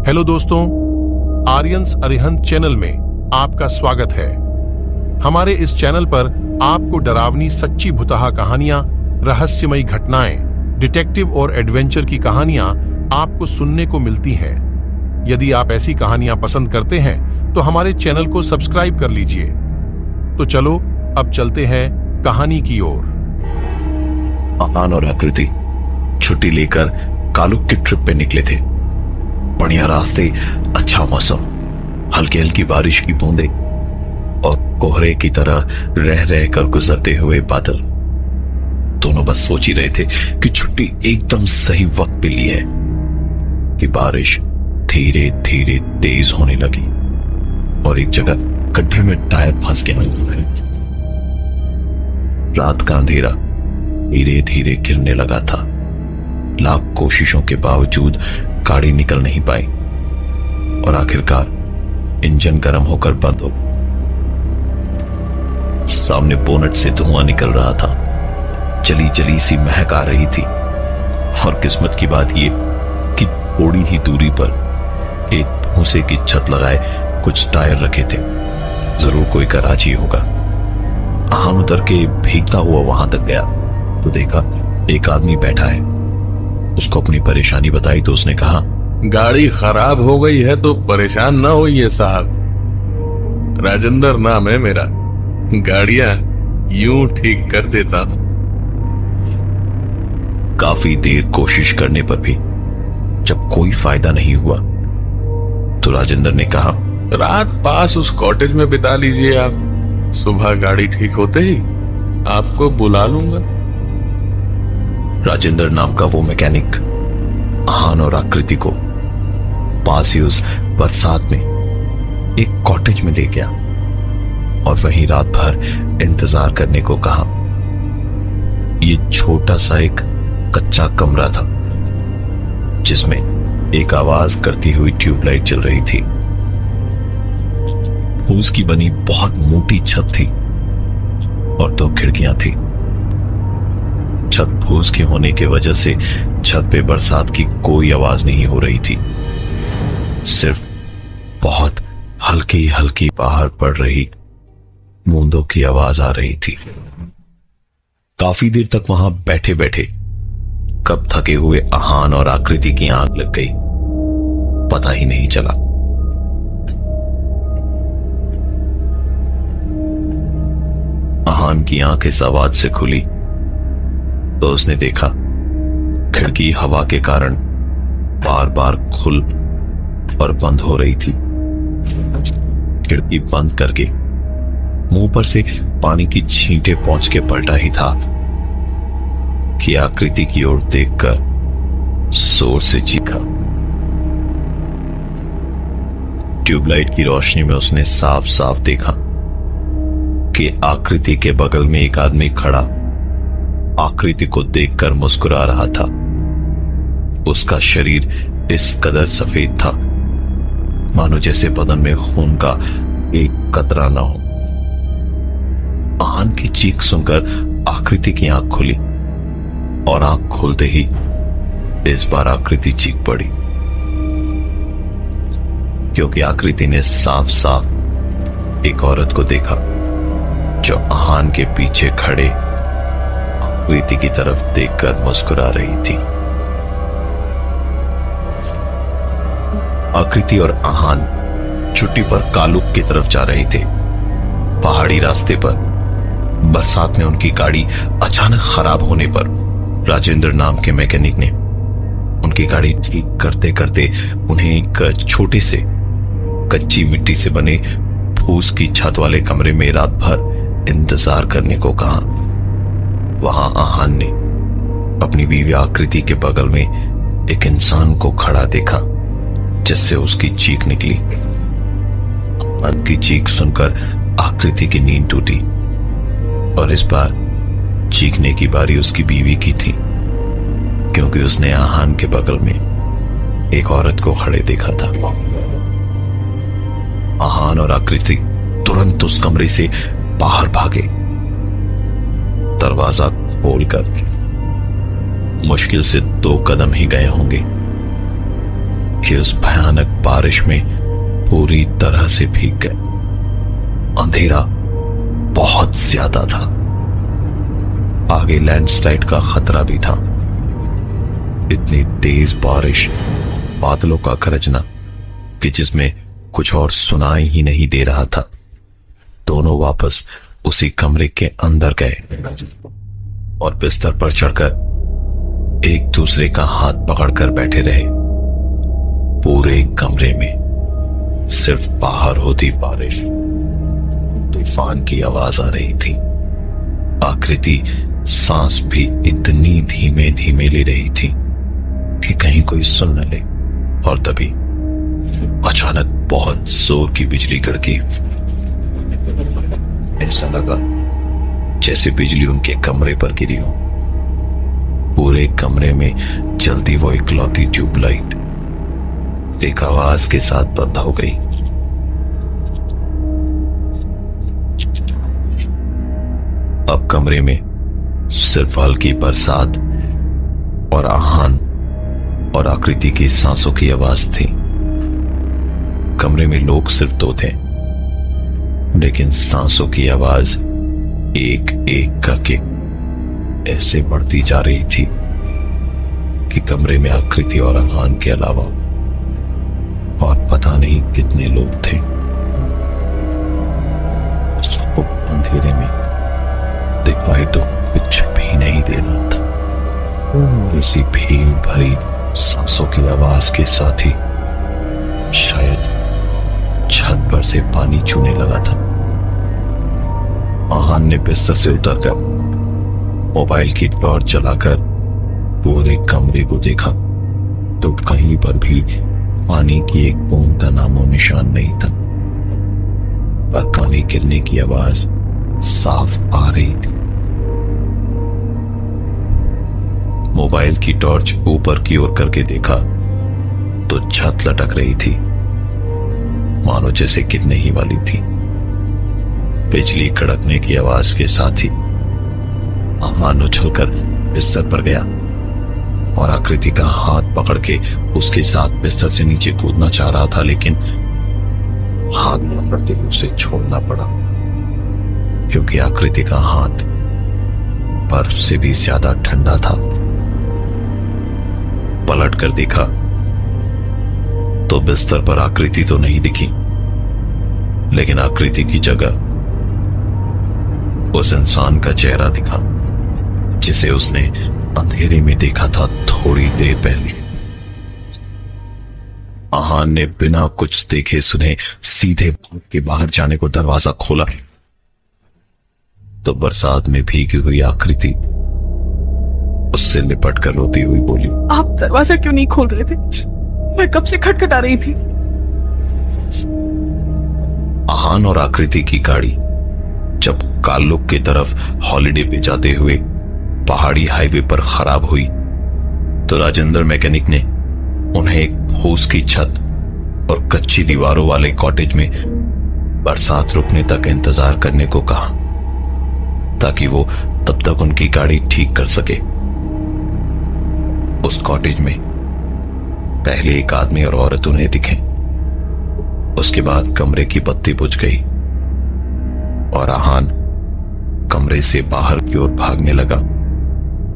Hello दोस्तों, Aryans Arihant channel में आपका स्वागत है। हमारे इस चैनल पर आपको डरावनी सच्ची भुतहा कहानियां, रहस्यमयी घटनाएं, डिटेक्टिव और एडवेंचर की कहानियां आपको सुनने को मिलती हैं। यदि आप ऐसी कहानियां पसंद करते हैं तो हमारे चैनल को सब्सक्राइब कर लीजिए। तो चलो अब चलते हैं कहानी की ओर। आहान और आकृति छुट्टी लेकर कालुक की ट्रिप पे निकले थे। बढ़िया रास्ते, अच्छा मौसम, हल्की हल्की बारिश की बूंदें और कोहरे की तरह रह रह कर गुजरते हुए बादल। दोनों बस सोच ही रहे थे कि छुट्टी एकदम सही वक्त पे ली है कि बारिश धीरे धीरे तेज होने लगी और एक जगह गड्ढे में टायर फंस गया। रात का अंधेरा धीरे धीरे गिरने लगा था। लाख कोशिशों के बावजूद गाड़ी निकल नहीं पाई और आखिरकार इंजन गर्म होकर बंद हो। सामने बोनट से धुआं निकल रहा था। जली जली सी महक आ रही थी और किस्मत की बात यह कि थोड़ी ही दूरी पर एक भूसे की छत लगाए कुछ टायर रखे थे। जरूर कोई कराची होगा। आहान उतर के भीगता हुआ वहां तक गया तो देखा एक आदमी बैठा है। उसको अपनी परेशानी बताई तो उसने कहा, गाड़ी खराब हो गई है तो परेशान ना होइए साहब, राजेंद्र नाम है मेरा, गाड़ियां यूं ठीक कर देता। काफी देर कोशिश करने पर भी जब कोई फायदा नहीं हुआ तो राजेंद्र ने कहा, रात पास उस कॉटेज में बिता लीजिए आप, सुबह गाड़ी ठीक होते ही आपको बुला लूंगा। राजेंद्र नाम का वो मैकेनिक आहान और आकृति को पास ही उस बरसात में एक कॉटेज में ले गया और वहीं रात भर इंतजार करने को कहा। ये छोटा सा एक कच्चा कमरा था जिसमें एक आवाज करती हुई ट्यूबलाइट जल रही थी। फूस की बनी बहुत मोटी छत थी और 2 खिड़कियां थी। छत फूस की होने की वजह से छत पे बरसात की कोई आवाज नहीं हो रही थी। सिर्फ बहुत हल्की हल्की बाहर पड़ रही बूंदों की आवाज आ रही थी। काफी देर तक वहां बैठे बैठे कब थके हुए आहान और आकृति की आंख लग गई पता ही नहीं चला। आहान की आंख इस आवाज से खुली तो उसने देखा खिड़की हवा के कारण बार बार खुल और बंद हो रही थी। खिड़की बंद करके मुंह पर से पानी की छींटे पहुंच के पलटा ही था कि आकृति की ओर देखकर जोर से चीखा। ट्यूबलाइट की रोशनी में उसने साफ साफ देखा कि आकृति के बगल में एक आदमी खड़ा आकृति को देखकर मुस्कुरा रहा था। उसका शरीर इस कदर सफेद था मानो जैसे बदन में खून का एक कतरा न हो। आहान की चीख सुनकर आकृति की आंख खुली और आंख खोलते ही इस बार आकृति चीख पड़ी क्योंकि आकृति ने साफ साफ एक औरत को देखा जो आहान के पीछे खड़े आकृति की तरफ देखकर मुस्कुरा रही थी। आकृति और आहान छुट्टी पर कालुक की तरफ जा रहे थे। पहाड़ी रास्ते पर बरसात में उनकी गाड़ी अचानक खराब होने पर राजेंद्र नाम के मैकेनिक ने उनकी गाड़ी ठीक करते करते उन्हें एक छोटे से कच्ची मिट्टी से बने फूस की छत वाले कमरे में रात भर इंतजार करने को कहा। वहां आहान ने अपनी बीवी आकृति के बगल में एक इंसान को खड़ा देखा जिससे उसकी चीख निकली। आहान की चीख सुनकर आकृति की नींद टूटी और इस बार चीखने की बारी उसकी बीवी की थी क्योंकि उसने आहान के बगल में एक औरत को खड़े देखा था। आहान और आकृति तुरंत उस कमरे से बाहर भागे। दरवाजा खोलकर मुश्किल से 2 कदम ही गए होंगे कि उस भयानक बारिश में पूरी तरह से भीग गए। अंधेरा बहुत ज्यादा था, आगे लैंडस्लाइड का खतरा भी था। इतनी तेज बारिश, बादलों का गरजना कि जिसमें कुछ और सुनाई ही नहीं दे रहा था। दोनों वापस उसी कमरे के अंदर गए और बिस्तर पर चढ़कर एक दूसरे का हाथ पकड़कर बैठे रहे। पूरे कमरे में सिर्फ बाहर होती बारिश, तूफान की आवाज आ रही थी। आकृति सांस भी इतनी धीमे धीमे ले रही थी कि कहीं कोई सुन न ले। और तभी अचानक बहुत जोर की बिजली कड़की। ऐसा लगा जैसे बिजली उनके कमरे पर गिरी हो। पूरे कमरे में जलती वो इकलौती ट्यूबलाइट एक आवाज के साथ बंद हो गई। अब कमरे में सिर्फ हल्की बरसात और आहान और आकृति की सांसों की आवाज थी। कमरे में लोग सिर्फ दो थे, लेकिन सांसों की आवाज एक एक करके ऐसे बढ़ती जा रही थी कि कमरे में आकृति और आहान के अलावा और पता नहीं कितने लोग थे। उस खूब अंधेरे में दिखाई तो कुछ भी नहीं दे रहा था। इसी भीड़ भरी सांसों की आवाज के साथ ही शायद छत पर से पानी छूने लगा था। आहान ने बिस्तर से उतरकर मोबाइल की टॉर्च जलाकर पूरे कमरे को देखा तो कहीं पर भी पानी की एक बूंद का नामो निशान नहीं था, पर पानी गिरने की आवाज साफ आ रही थी। मोबाइल की टॉर्च ऊपर की ओर करके देखा तो छत लटक रही थी, मानो जैसे गिरने ही वाली थी। बिजली कड़कने की आवाज के साथ ही आहान उछलकर बिस्तर पर गया और आकृति का हाथ पकड़ के उसके साथ बिस्तर से नीचे कूदना चाह रहा था, लेकिन हाथ पकड़ते ही उसे छोड़ना पड़ा क्योंकि आकृति का हाथ बर्फ से भी ज्यादा ठंडा था। पलट कर देखा तो बिस्तर पर आकृति तो नहीं दिखी, लेकिन आकृति की जगह उस इंसान का चेहरा दिखा जिसे उसने अंधेरे में देखा था थोड़ी देर पहले। आहान ने बिना कुछ देखे सुने सीधे भाग के बाहर जाने को दरवाजा खोला तो बरसात में भीगी हुई आकृति उससे लिपट कर रोती हुई बोली, आप दरवाजा क्यों नहीं खोल रहे थे? मैं कब से खटखटा रही थी। आहान और आकृति की गाड़ी जब कालुक की तरफ हॉलिडे पे जाते हुए पहाड़ी हाईवे पर खराब हुई तो राजेंद्र मैकेनिक ने उन्हें एक फूस की छत और कच्ची दीवारों वाले कॉटेज में बरसात रुकने तक इंतजार करने को कहा ताकि वो तब तक उनकी गाड़ी ठीक कर सके। उस कॉटेज में पहले एक आदमी और औरत उन्हें दिखे। उसके बाद कमरे की बत्ती बुझ गई और आहान कमरे से बाहर की ओर भागने लगा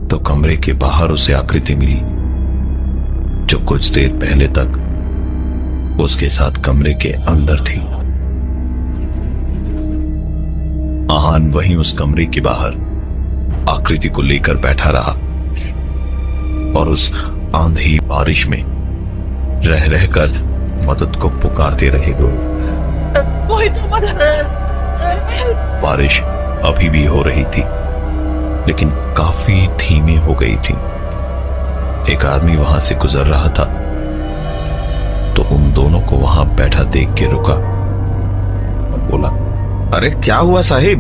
तो कमरे के बाहर उसे आकृति मिली जो कुछ देर पहले तक उसके साथ कमरे के अंदर थी। आहान वहीं उस कमरे के बाहर आकृति को लेकर बैठा रहा और उस आंधी बारिश में रह रहकर मदद को पुकारते रहे लोग। वही तो मदद। बारिश अभी भी हो रही थी लेकिन काफी धीमी हो गई थी। एक आदमी वहां से गुजर रहा था तो उन दोनों को वहां बैठा देख के रुका और बोला, अरे क्या हुआ साहिब,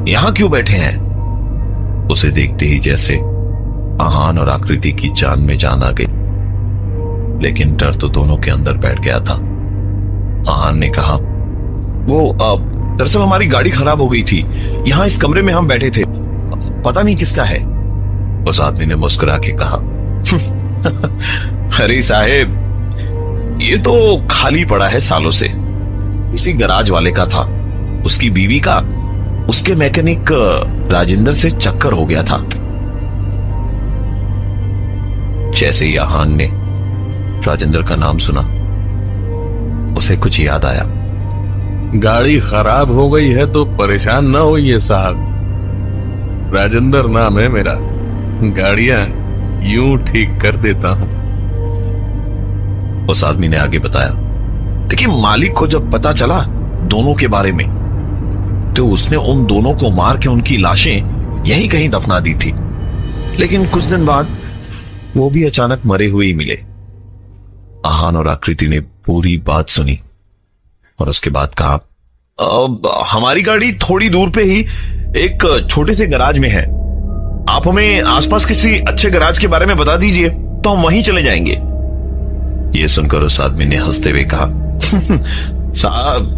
यहां क्यों बैठे हैं? उसे देखते ही जैसे आहान और आकृति की जान में जान आ गई, लेकिन डर तो दोनों के अंदर बैठ गया था। आहान ने कहा, वो दरअसल हमारी गाड़ी खराब हो गई थी, यहां इस कमरे में हम बैठे थे, पता नहीं किसका है। उस आदमी ने मुस्कुरा के कहा, अरे साहेब, ये तो खाली पड़ा है सालों से, किसी गराज वाले का था, उसकी बीवी का उसके मैकेनिक राजेंद्र से चक्कर हो गया था। जैसे ही आहान ने राजेंद्र का नाम सुना, उसे कुछ याद आया। गाड़ी खराब हो गई है तो परेशान ना होइए साहब, राजेंद्र नाम है मेरा, गाड़ियां यूं ठीक कर देता हूं। उस आदमी ने आगे बताया, देखिए मालिक को जब पता चला दोनों के बारे में, तो उसने उन दोनों को मार के उनकी लाशें यहीं कहीं दफना दी थी। लेकिन कुछ दिन बाद वो भी अचानक मरे हुए ही मिले। आहान और आकृति ने पूरी बात सुनी और उसके बाद कहा, हमारी गाड़ी थोड़ी दूर पे ही एक छोटे से गराज में है, आप हमें आसपास किसी अच्छे गराज के बारे में बता दीजिए तो हम वहीं चले जाएंगे। ये सुनकर उस आदमी ने हंसते हुए कहा, साहब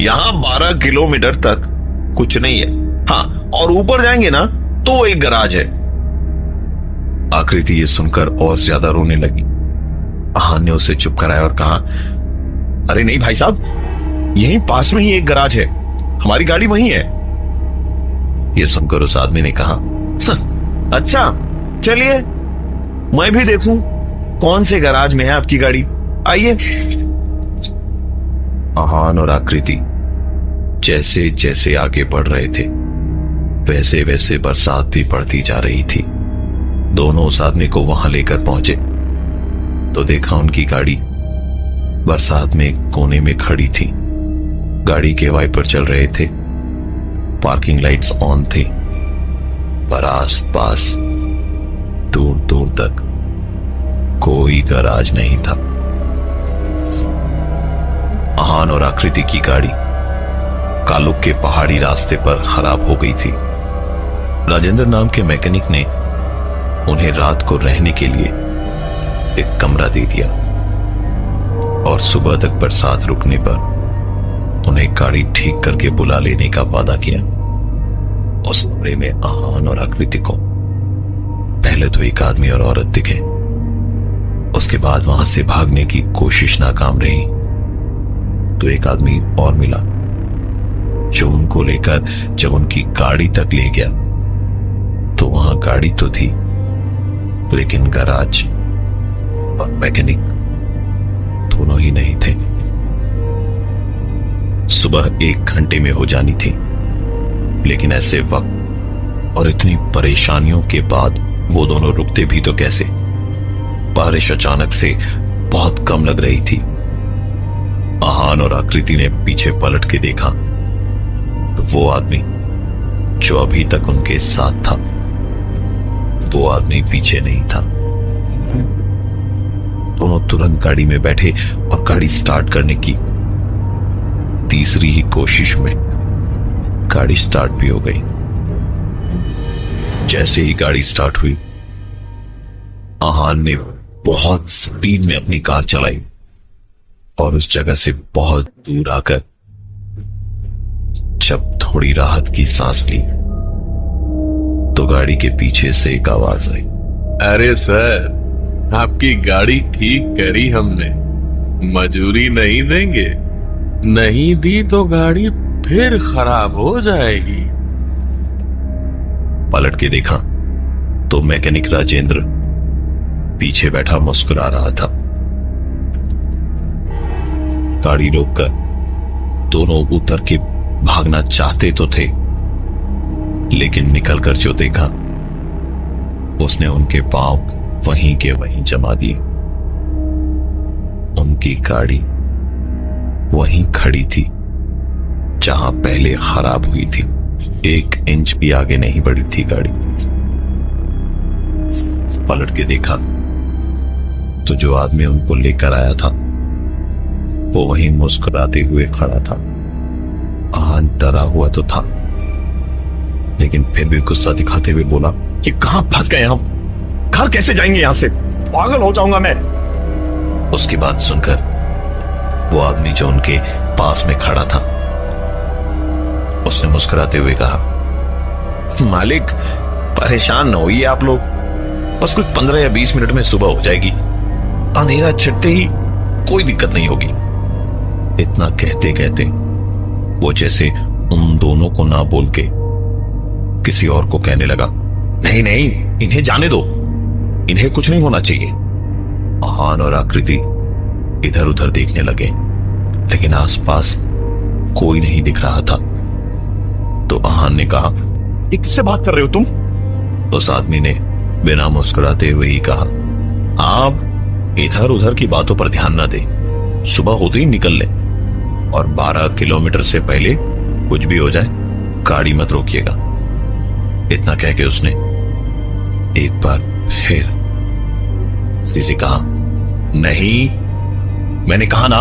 यहां 12 किलोमीटर तक कुछ नहीं है, हाँ और ऊपर जाएंगे ना तो एक गराज है। आकृति ये सुनकर और ज्यादा रोने लगी। आहान ने उसे चुप कराया और कहा, अरे नहीं भाई साहब, यहीं पास में ही एक गराज है, हमारी गाड़ी वहीं है। यह सुनकर उस आदमी ने कहा, अच्छा चलिए मैं भी देखूं कौन से गराज में है आपकी गाड़ी, आइए। आहान और आकृति जैसे जैसे आगे बढ़ रहे थे, वैसे वैसे बरसात भी पड़ती जा रही थी। दोनों उस आदमी को वहां लेकर पहुंचे तो देखा उनकी गाड़ी बरसात में एक कोने में खड़ी थी। गाड़ी के वाइपर चल रहे थे, पार्किंग लाइट्स ऑन थी, पर आस पास दूर दूर तक कोई गराज नहीं था। आहान और आकृति की गाड़ी कालुक के पहाड़ी रास्ते पर खराब हो गई थी। राजेंद्र नाम के मैकेनिक ने उन्हें रात को रहने के लिए एक कमरा दे दिया और सुबह तक बरसात रुकने पर उन्हें गाड़ी ठीक करके बुला लेने का वादा किया। उस कमरे में आहान और आकृति को पहले तो एक आदमी और औरत दिखे, उसके बाद वहां से भागने की कोशिश नाकाम रही तो एक आदमी और मिला जो उनको लेकर जब उनकी गाड़ी तक ले गया तो वहां गाड़ी तो थी लेकिन गराज और मैकेनिक दोनों ही नहीं थे। सुबह 1 घंटे में हो जानी थी, लेकिन ऐसे वक्त और इतनी परेशानियों के बाद वो दोनों रुकते भी तो कैसे। बारिश अचानक से बहुत कम लग रही थी। आहान और आकृति ने पीछे पलट के देखा तो वो आदमी जो अभी तक उनके साथ था, वो आदमी पीछे नहीं था। दोनों तुरंत गाड़ी में बैठे और गाड़ी स्टार्ट करने की तीसरी ही कोशिश में गाड़ी स्टार्ट भी हो गई। जैसे ही गाड़ी स्टार्ट हुई, आहान ने बहुत स्पीड में अपनी कार चलाई और उस जगह से बहुत दूर आकर जब थोड़ी राहत की सांस ली तो गाड़ी के पीछे से एक आवाज आई, अरे सर, आपकी गाड़ी ठीक करी हमने, मजूरी नहीं देंगे, नहीं दी तो गाड़ी फिर खराब हो जाएगी। पलट के देखा तो मैकेनिक राजेंद्र पीछे बैठा मुस्कुरा रहा था। गाड़ी रोककर दोनों उतर के भागना चाहते तो थे, लेकिन निकलकर जो देखा उसने उनके पांव वहीं के वहीं जमा दिए। उनकी गाड़ी वहीं खड़ी थी जहां पहले खराब हुई थी। 1 इंच भी आगे नहीं बढ़ी थी गाड़ी। पलट के देखा तो जो आदमी उनको लेकर आया था वो वहीं मुस्कुराते हुए खड़ा था। आहान डरा हुआ तो था, लेकिन फिर भी गुस्सा दिखाते हुए बोला, ये कहां फंस गए हम, घर कैसे जाएंगे यहां से, पागल हो जाऊंगा मैं। उसकी बात सुनकर वो आदमी जो उनके पास में खड़ा था उसने मुस्कुराते हुए कहा, मालिक परेशान न होइए आप लोग, बस कुछ 15 या 20 मिनट में सुबह हो जाएगी। अंधेरा छिटते ही कोई दिक्कत नहीं होगी। इतना कहते कहते वो जैसे उन दोनों को ना बोल के किसी और को कहने लगा, नहीं नहीं, इन्हें जाने दो, इन्हें कुछ नहीं होना चाहिए। आहान और आकृति इधर उधर देखने लगे, लेकिन आसपास कोई नहीं दिख रहा था। तो आहान ने कहा, ये किससे बात कर रहे हो तुम? उस आदमी ने बिना मुस्कुराते हुए ही कहा, आप इधर उधर की बातों पर ध्यान ना दें, सुबह होते ही निकल ले और 12 किलोमीटर से पहले कुछ भी हो जाए गाड़ी मत रोकिएगा। इतना कह के उसने एक बार फिर से कहा, नहीं, मैंने कहा ना,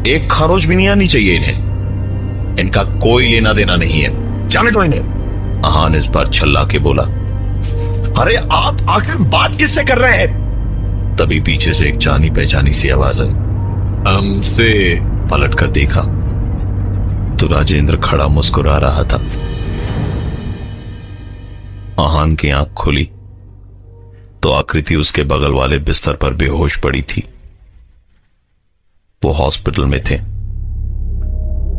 एक खरोच भी नहीं आनी चाहिए इन्हें, इनका कोई लेना देना नहीं है, जाने दो इन्हें। आहान इस बार छल्ला के बोला, अरे आप आखिर बात किससे कर रहे हैं? तभी पीछे से एक जानी पहचानी सी आवाज आई। हमसे। पलट कर देखा तो राजेंद्र खड़ा मुस्कुरा रहा था। आहान की आंख खुली तो आकृति उसके बगल वाले बिस्तर पर बेहोश पड़ी थी। वो हॉस्पिटल में थे।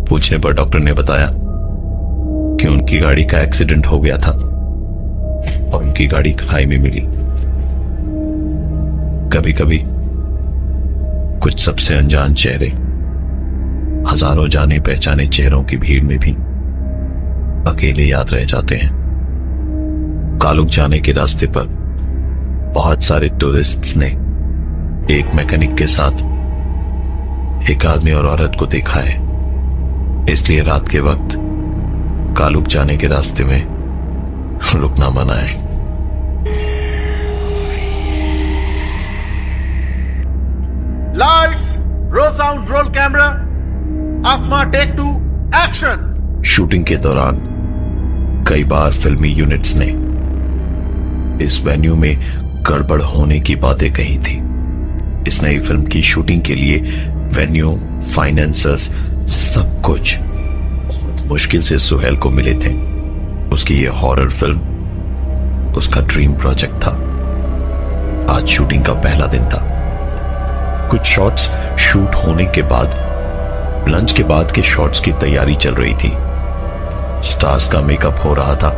पूछने पर डॉक्टर ने बताया कि उनकी गाड़ी का एक्सीडेंट हो गया था और उनकी गाड़ी खाई में मिली। कभी कभी कुछ सबसे अनजान चेहरे हजारों जाने पहचाने चेहरों की भीड़ में भी अकेले याद रह जाते हैं। कालुक जाने के रास्ते पर बहुत सारे टूरिस्ट्स ने एक मैकेनिक के साथ एक आदमी और औरत को देखा है, इसलिए रात के वक्त कालुक जाने के रास्ते में रुकना मना है। Lights, roll sound, roll camera. Afma take 2, action. Shooting के दौरान कई बार फिल्मी यूनिट्स ने इस वेन्यू में गड़बड़ होने की बातें कही थी। इस नई फिल्म की शूटिंग के लिए वेन्यू, फाइनेंसर्स, सब कुछ बहुत मुश्किल से सुहेल को मिले थे। उसकी ये हॉरर फिल्म उसका ड्रीम प्रोजेक्ट था। आज शूटिंग का पहला दिन था। कुछ शॉट्स शूट होने के बाद लंच के बाद के शॉट्स की तैयारी चल रही थी। स्टार्स का मेकअप हो रहा था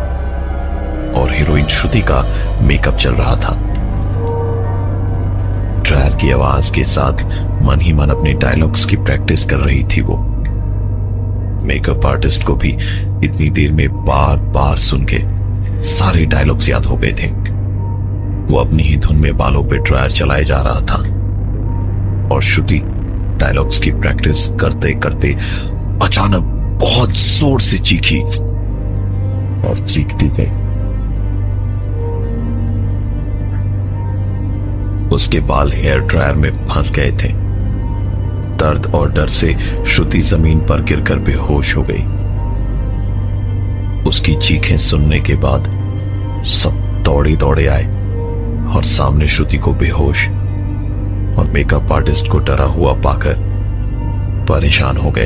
और हीरोइन श्रुति का मेकअप चल रहा था। ड्रायर की आवाज के साथ मन ही मन अपने डायलॉग्स की प्रैक्टिस कर रही थी वो। मेकअप आर्टिस्ट को भी इतनी देर में बार बार सुन के सारे डायलॉग्स याद हो गए थे। वो अपनी ही धुन में बालों पे ड्रायर चलाए जा रहा था और श्रुति डायलॉग्स की प्रैक्टिस करते करते अचानक बहुत जोर से चीखी और चीखती गई। उसके बाल हेयर ड्रायर में फंस गए थे। दर्द और डर से श्रुति जमीन पर गिरकर बेहोश हो गई। उसकी चीखें सुनने के बाद सब दौड़े दौड़े आए और सामने श्रुति को बेहोश और मेकअप आर्टिस्ट को डरा हुआ पाकर परेशान हो गए।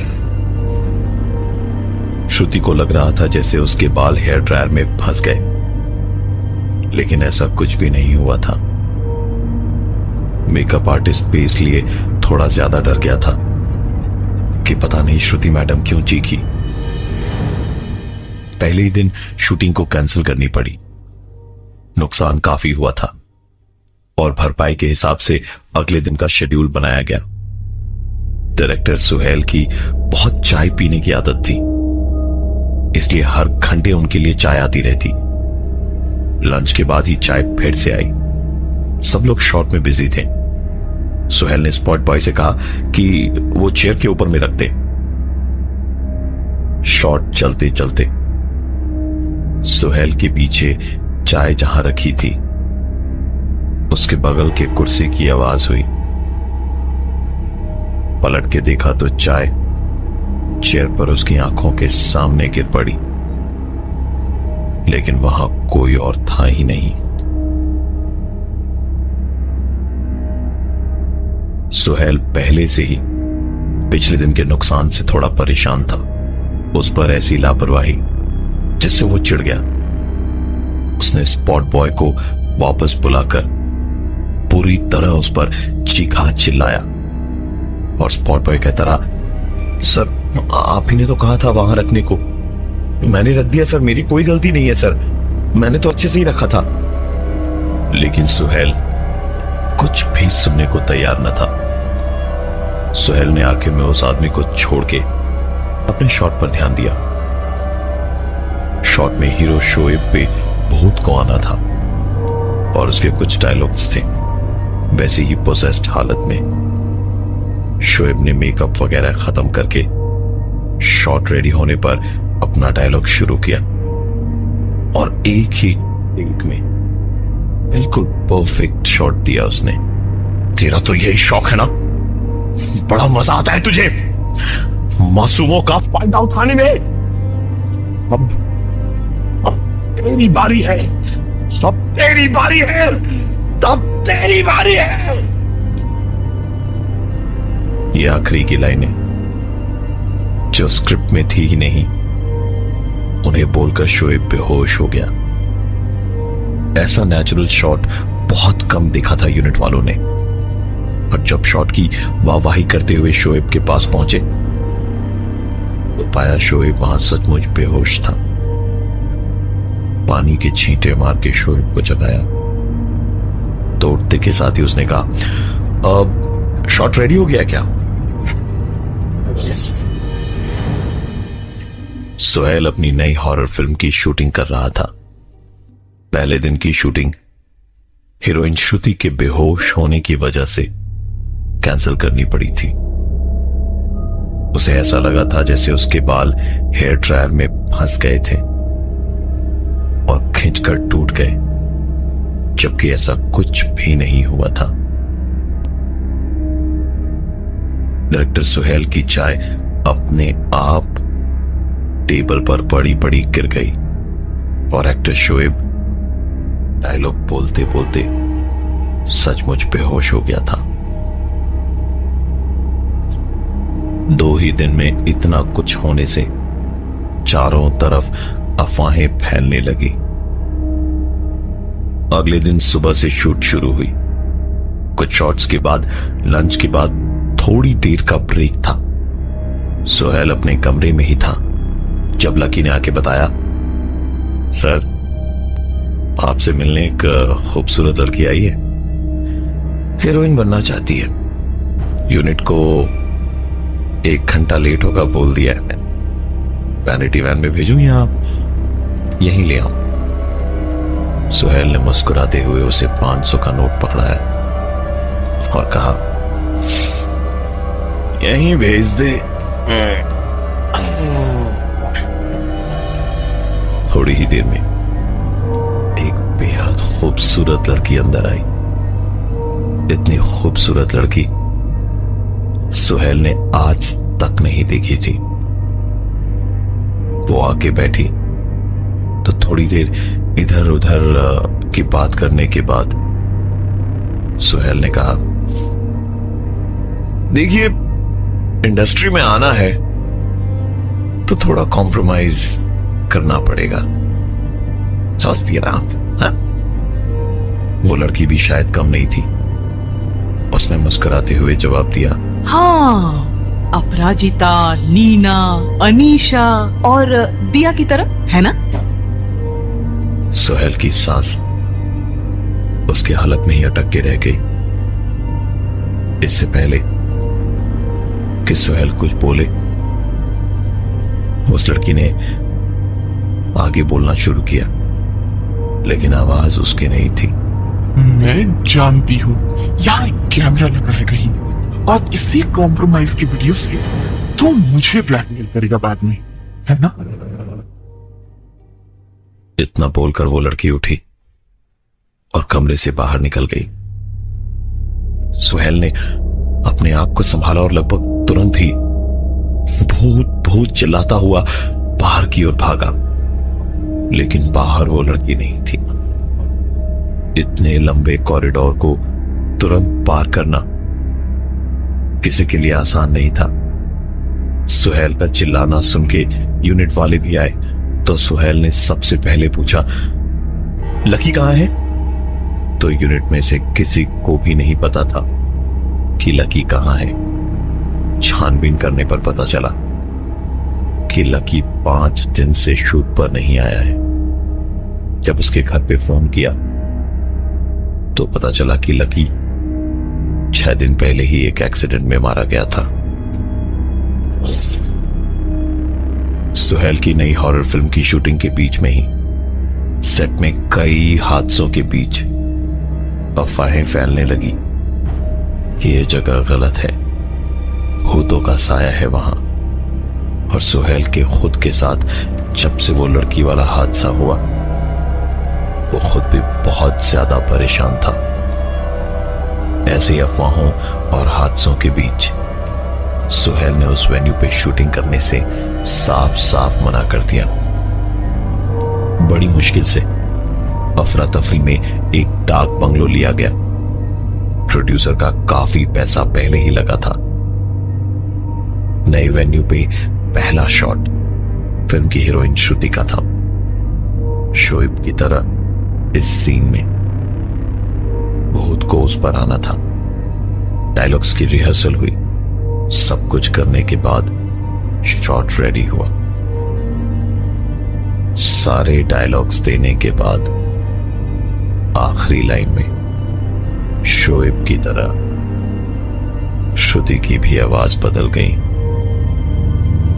श्रुति को लग रहा था जैसे उसके बाल हेयर ड्रायर में फंस गए, लेकिन ऐसा कुछ भी नहीं हुआ था। मेकअप आर्टिस्ट भी इसलिए थोड़ा ज्यादा डर गया था कि पता नहीं श्रुति मैडम क्यों चीखी। पहले ही दिन शूटिंग को कैंसिल करनी पड़ी। नुकसान काफी हुआ था और भरपाई के हिसाब से अगले दिन का शेड्यूल बनाया गया। डायरेक्टर सुहेल की बहुत चाय पीने की आदत थी, इसलिए हर घंटे उनके लिए चाय आती रहती। लंच के बाद ही चाय फिर से आई। सब लोग शॉट में बिजी थे। सुहेल ने स्पॉट बॉय से कहा कि वो चेयर के ऊपर में रख दे। शॉट चलते चलते सुहेल के पीछे चाय जहां रखी थी उसके बगल के कुर्सी की आवाज हुई। पलट के देखा तो चाय चेयर पर उसकी आंखों के सामने गिर पड़ी, लेकिन वहां कोई और था ही नहीं। सुहेल पहले से ही पिछले दिन के नुकसान से थोड़ा परेशान था। उस पर ऐसी लापरवाही जिससे वो चिढ़ गया। उसने स्पॉट बॉय को वापस बुलाकर पूरी तरह उस पर चीखा चिल्लाया और स्पॉट बॉय कहता रहा, सर आप ही ने तो कहा था वहां रखने को, मैंने रख दिया सर, मेरी कोई गलती नहीं है सर, मैंने तो अच्छे से ही रखा था। लेकिन सुहेल कुछ भी सुनने को तैयार न था। सुहेल ने आखिर में उस आदमी को छोड़ के अपने शॉट पर ध्यान दिया। शॉट में हीरो शोएब पे भूत को आना था और उसके कुछ डायलॉग्स थे। वैसे ही पोजेस्ड हालत में शोएब ने मेकअप वगैरह खत्म करके शॉट रेडी होने पर अपना डायलॉग शुरू किया और एक ही टेक में बिल्कुल परफेक्ट शॉट दिया उसने। तेरा तो यही शौक है ना, बड़ा मजा आता है तुझे मासूमों का फायदा उठाने में। अब तेरी बारी है, अब तेरी बारी है, अब तेरी बारी है। ये आखिरी की लाइनें जो स्क्रिप्ट में थी ही नहीं, उन्हें बोलकर शोएब बेहोश हो गया। ऐसा नेचुरल शॉट बहुत कम देखा था यूनिट वालों ने, और जब शॉट की वाहवाही करते हुए शोएब के पास पहुंचे तो पाया शोएब वहां सचमुच बेहोश था। पानी के छींटे मार के शोएब को जगाया तो उठते के साथ ही उसने कहा, अब शॉट रेडी हो गया क्या? सुहेल अपनी नई हॉरर फिल्म की शूटिंग कर रहा था। पहले दिन की शूटिंग हीरोइन श्रुति के बेहोश होने की वजह से कैंसिल करनी पड़ी थी। उसे ऐसा लगा था जैसे उसके बाल हेयर ड्रायर में फंस गए थे और खींचकर टूट गए, जबकि ऐसा कुछ भी नहीं हुआ था। डायरेक्टर सुहेल की चाय अपने आप टेबल पर पड़ी पड़ी गिर गई और एक्टर शोएब डायलॉग बोलते बोलते सचमुच बेहोश हो गया था। 2 ही दिन में इतना कुछ होने से चारों तरफ अफवाहें फैलने लगी। अगले दिन सुबह से शूट शुरू हुई। कुछ शॉट्स के बाद लंच के बाद थोड़ी देर का ब्रेक था। सुहेल अपने कमरे में ही था जब लकी ने आके बताया, सर आपसे मिलने एक खूबसूरत लड़की आई है, हीरोइन बनना चाहती है। यूनिट को 1 घंटा लेट होगा बोल दिया है मैंने, वैनिटी वैन में भेजूं या यहीं ले आऊं? सुहेल ने मुस्कुराते हुए उसे 500 का नोट पकड़ाया और कहा, यहीं भेज दे। थोड़ी ही देर में एक बेहद खूबसूरत लड़की अंदर आई। इतनी खूबसूरत लड़की सुहेल ने आज तक नहीं देखी थी। वो आके बैठी तो थोड़ी देर इधर उधर की बात करने के बाद सुहेल ने कहा, देखिए इंडस्ट्री में आना है तो थोड़ा कॉम्प्रोमाइज करना पड़ेगा, समझती है ना आप? हाँ? वो लड़की भी शायद कम नहीं थी। उसने मुस्कुराते हुए जवाब दिया, हाँ, अपराजिता, नीना, अनीशा और दिया की तरह है ना? सुहेल की सांस उसके हलक में ही अटक के रह गई। इससे पहले कि सुहेल कुछ बोले, उस लड़की ने आगे बोलना शुरू किया, लेकिन आवाज उसकी नहीं थी। मैं जानती हूँ यहाँ एक कैमरा लगा है कहीं, और इसी कॉम्प्रोमाइज की वीडियो से तो मुझे ब्लैकमेल करेगा बाद में, है ना? इतना बोलकर वो लड़की उठी और कमरे से बाहर निकल गई। सुहेल ने अपने आप को संभाला और लगभग तुरंत ही भूत भूत चिल्लाता हुआ बाहर की ओर भागा, लेकिन बाहर वो लड़की नहीं थी। इतने लंबे कॉरिडोर को तुरंत पार करना किसी के लिए आसान नहीं था। सुहेल का चिल्लाना सुन के यूनिट वाले भी आए तो सुहेल ने सबसे पहले पूछा, लकी कहां है? तो यूनिट में से किसी को भी नहीं पता था कि लकी कहां है। छानबीन करने पर पता चला कि लकी 5 दिन से शूट पर नहीं आया है। जब उसके घर पे फोन किया तो पता चला कि लकी 6 दिन पहले ही एक एक्सीडेंट में मारा गया था। सुहेल की नई हॉरर फिल्म की शूटिंग के बीच में ही सेट में कई हादसों के बीच अफवाहें फैलने लगी कि यह जगह गलत है, भूतों का साया है वहां। और सुहेल के खुद के साथ जब से वो लड़की वाला हादसा हुआ वो खुद भी बहुत ज्यादा परेशान था। ऐसे अफवाहों और हादसों के बीच सुहेल ने उस वेन्यू पे शूटिंग करने से साफ साफ मना कर दिया। बड़ी मुश्किल से अफरा तफरी में एक डाक बंगलो लिया गया। प्रोड्यूसर का काफी पैसा पहले ही लगा था। नए वेन्यू पे पहला शॉट फिल्म की हीरोइन श्रुति का था। शोएब की तरह इस सीन में भूत को उस पर आना था। डायलॉग्स की रिहर्सल हुई। सब कुछ करने के बाद शॉट रेडी हुआ। सारे डायलॉग्स देने के बाद आखिरी लाइन में शोएब की तरह श्रुति की भी आवाज बदल गई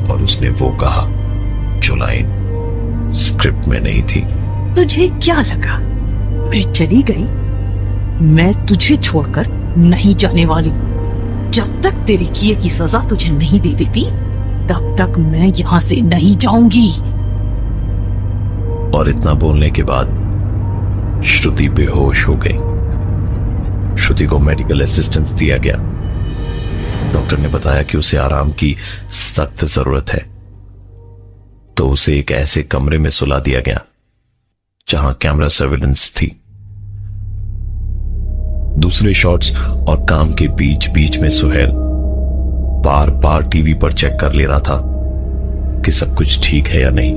और उसने वो कहा जो लाइन स्क्रिप्ट में नहीं थी। तुझे क्या लगा मैं चली गई? मैं तुझे छोड़कर नहीं जाने वाली। जब तक तेरे किए की सजा तुझे नहीं दे देती तब तक मैं यहां से नहीं जाऊंगी। और इतना बोलने के बाद श्रुति बेहोश हो गई। श्रुति को मेडिकल असिस्टेंस दिया गया। डॉक्टर ने बताया कि उसे आराम की सख्त जरूरत है, तो उसे एक ऐसे कमरे में सुला दिया गया जहां कैमरा सर्विलेंस थी। दूसरे शॉट्स और काम के बीच बीच में सुहेल बार बार टीवी पर चेक कर ले रहा था कि सब कुछ ठीक है या नहीं।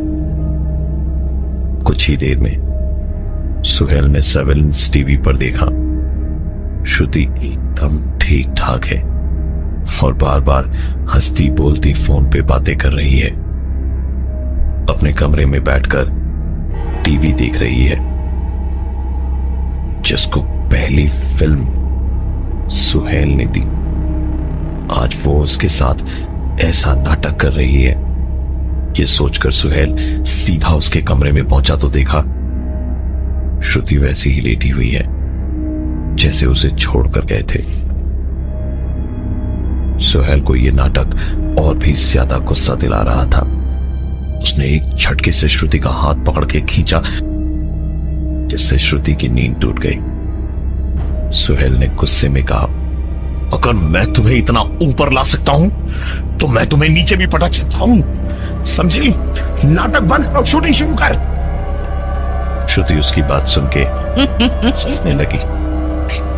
कुछ ही देर में सुहेल ने सर्विलेंस टीवी पर देखा श्रुति एकदम ठीक ठाक है और बार बार हंसती बोलती फोन पे बातें कर रही है। अपने कमरे में बैठकर टीवी देख रही है। जिसको पहली फिल्म सुहेल ने दी, आज वो उसके साथ ऐसा नाटक कर रही है। ये सोचकर सुहेल सीधा उसके कमरे में पहुंचा तो देखा श्रुति वैसी ही लेटी हुई है जैसे उसे छोड़कर गए थे। सुहेल को यह नाटक और भी ज्यादा गुस्सा दिला रहा था। उसने एक झटके से श्रुति का हाथ पकड़ के खींचा जिससे श्रुति की नींद टूट गई। सुहेल ने गुस्से में कहा, अगर मैं तुम्हें इतना ऊपर ला सकता हूं तो मैं तुम्हें नीचे भी पटक सकता हूं, समझी? नाटक बंद और शूटिंग शुरू कर। श्रुति उसकी बात सुन के हंसने लगी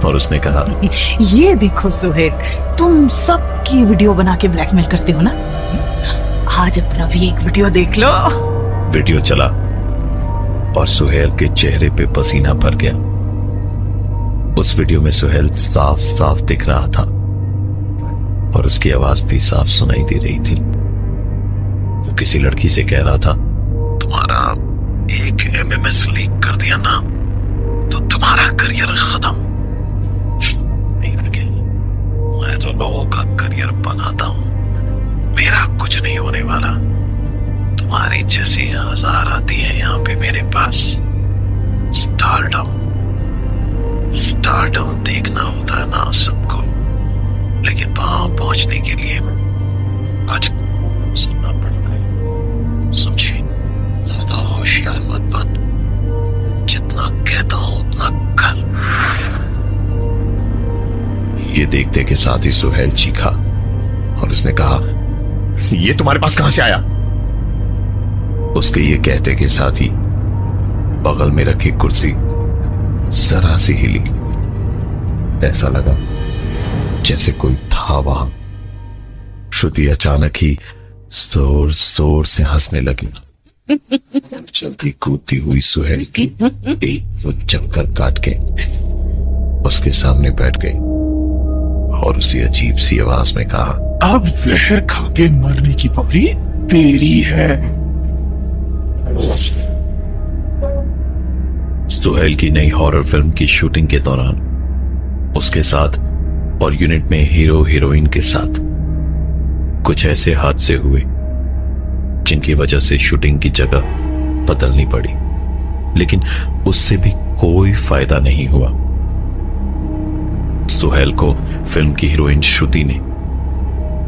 और उसने कहा, ये देखो सुहेल, तुम सबकी वीडियो बना के ब्लैकमेल करते हो ना, आज अपना भी एक वीडियो देख लो। वीडियो चला और सुहेल के चेहरे पे पसीना भर गया। उस वीडियो में सुहेल साफ साफ दिख रहा था और उसकी आवाज भी साफ सुनाई दे रही थी। वो किसी लड़की से कह रहा था, तुम्हारा एक MMS लीक कर दिया ना तो तुम्हारा करियर खत्म। मैं तो लोगों का करियर बनाता हूं, मेरा कुछ नहीं होने वाला। तुम्हारी जैसी 1000 आती है यहाँ पे मेरे पास। स्टारडम देखना होता है ना सबको, लेकिन वहां पहुंचने के लिए कुछ सुनना पड़ता है, समझे? ज्यादा होशियार मत बन, जितना कहता हूं उतना कर। ये देखते के साथ ही सुहेल चीखा और उसने कहा, ये तुम्हारे पास कहां से आया? उसके ये कहते के साथ ही बगल में रखी कुर्सी जरा सी हिली। ऐसा लगा जैसे कोई था वहां। श्रुति अचानक ही जोर जोर से हंसने लगी। चलती कूदती हुई सुहेल की एक तो चक्कर काट के उसके सामने बैठ गई और उसी अजीब सी आवाज में कहा, अब जहर खा के मरने की बारी तेरी है। सुहेल की नई हॉरर फिल्म की शूटिंग के दौरान उसके साथ और यूनिट में हीरो हीरोइन के साथ कुछ ऐसे हादसे हुए जिनकी वजह से शूटिंग की जगह बदलनी पड़ी, लेकिन उससे भी कोई फायदा नहीं हुआ। सुहेल को फिल्म की हीरोइन श्रुति ने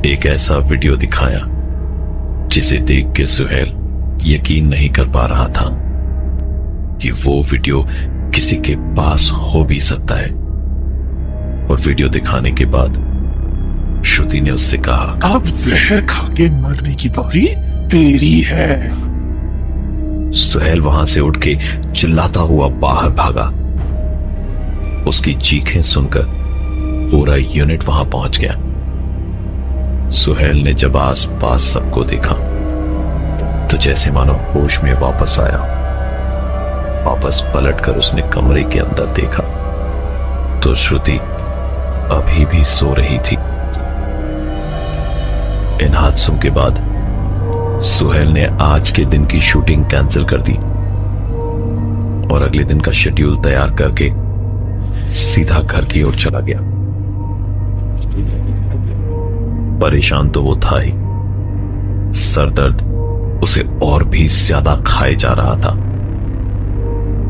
एक ऐसा वीडियो दिखाया जिसे देख के सुहेल यकीन नहीं कर पा रहा था कि वो वीडियो किसी के पास हो भी सकता है। और वीडियो दिखाने के बाद श्रुति ने उससे कहा, अब जहर खा के मरने की बारी तेरी है। सुहेल वहां से उठ के चिल्लाता हुआ बाहर भागा। उसकी चीखें सुनकर पूरा यूनिट वहां पहुंच गया। सुहेल ने जब आस पास सबको देखा तो जैसे मानो होश में वापस आया। वापस पलटकर उसने कमरे के अंदर देखा तो श्रुति अभी भी सो रही थी। इन हादसों के बाद सुहेल ने आज के दिन की शूटिंग कैंसिल कर दी और अगले दिन का शेड्यूल तैयार करके सीधा घर की ओर चला गया। परेशान तो वो था ही, सरदर्द उसे और भी ज्यादा खाए जा रहा था।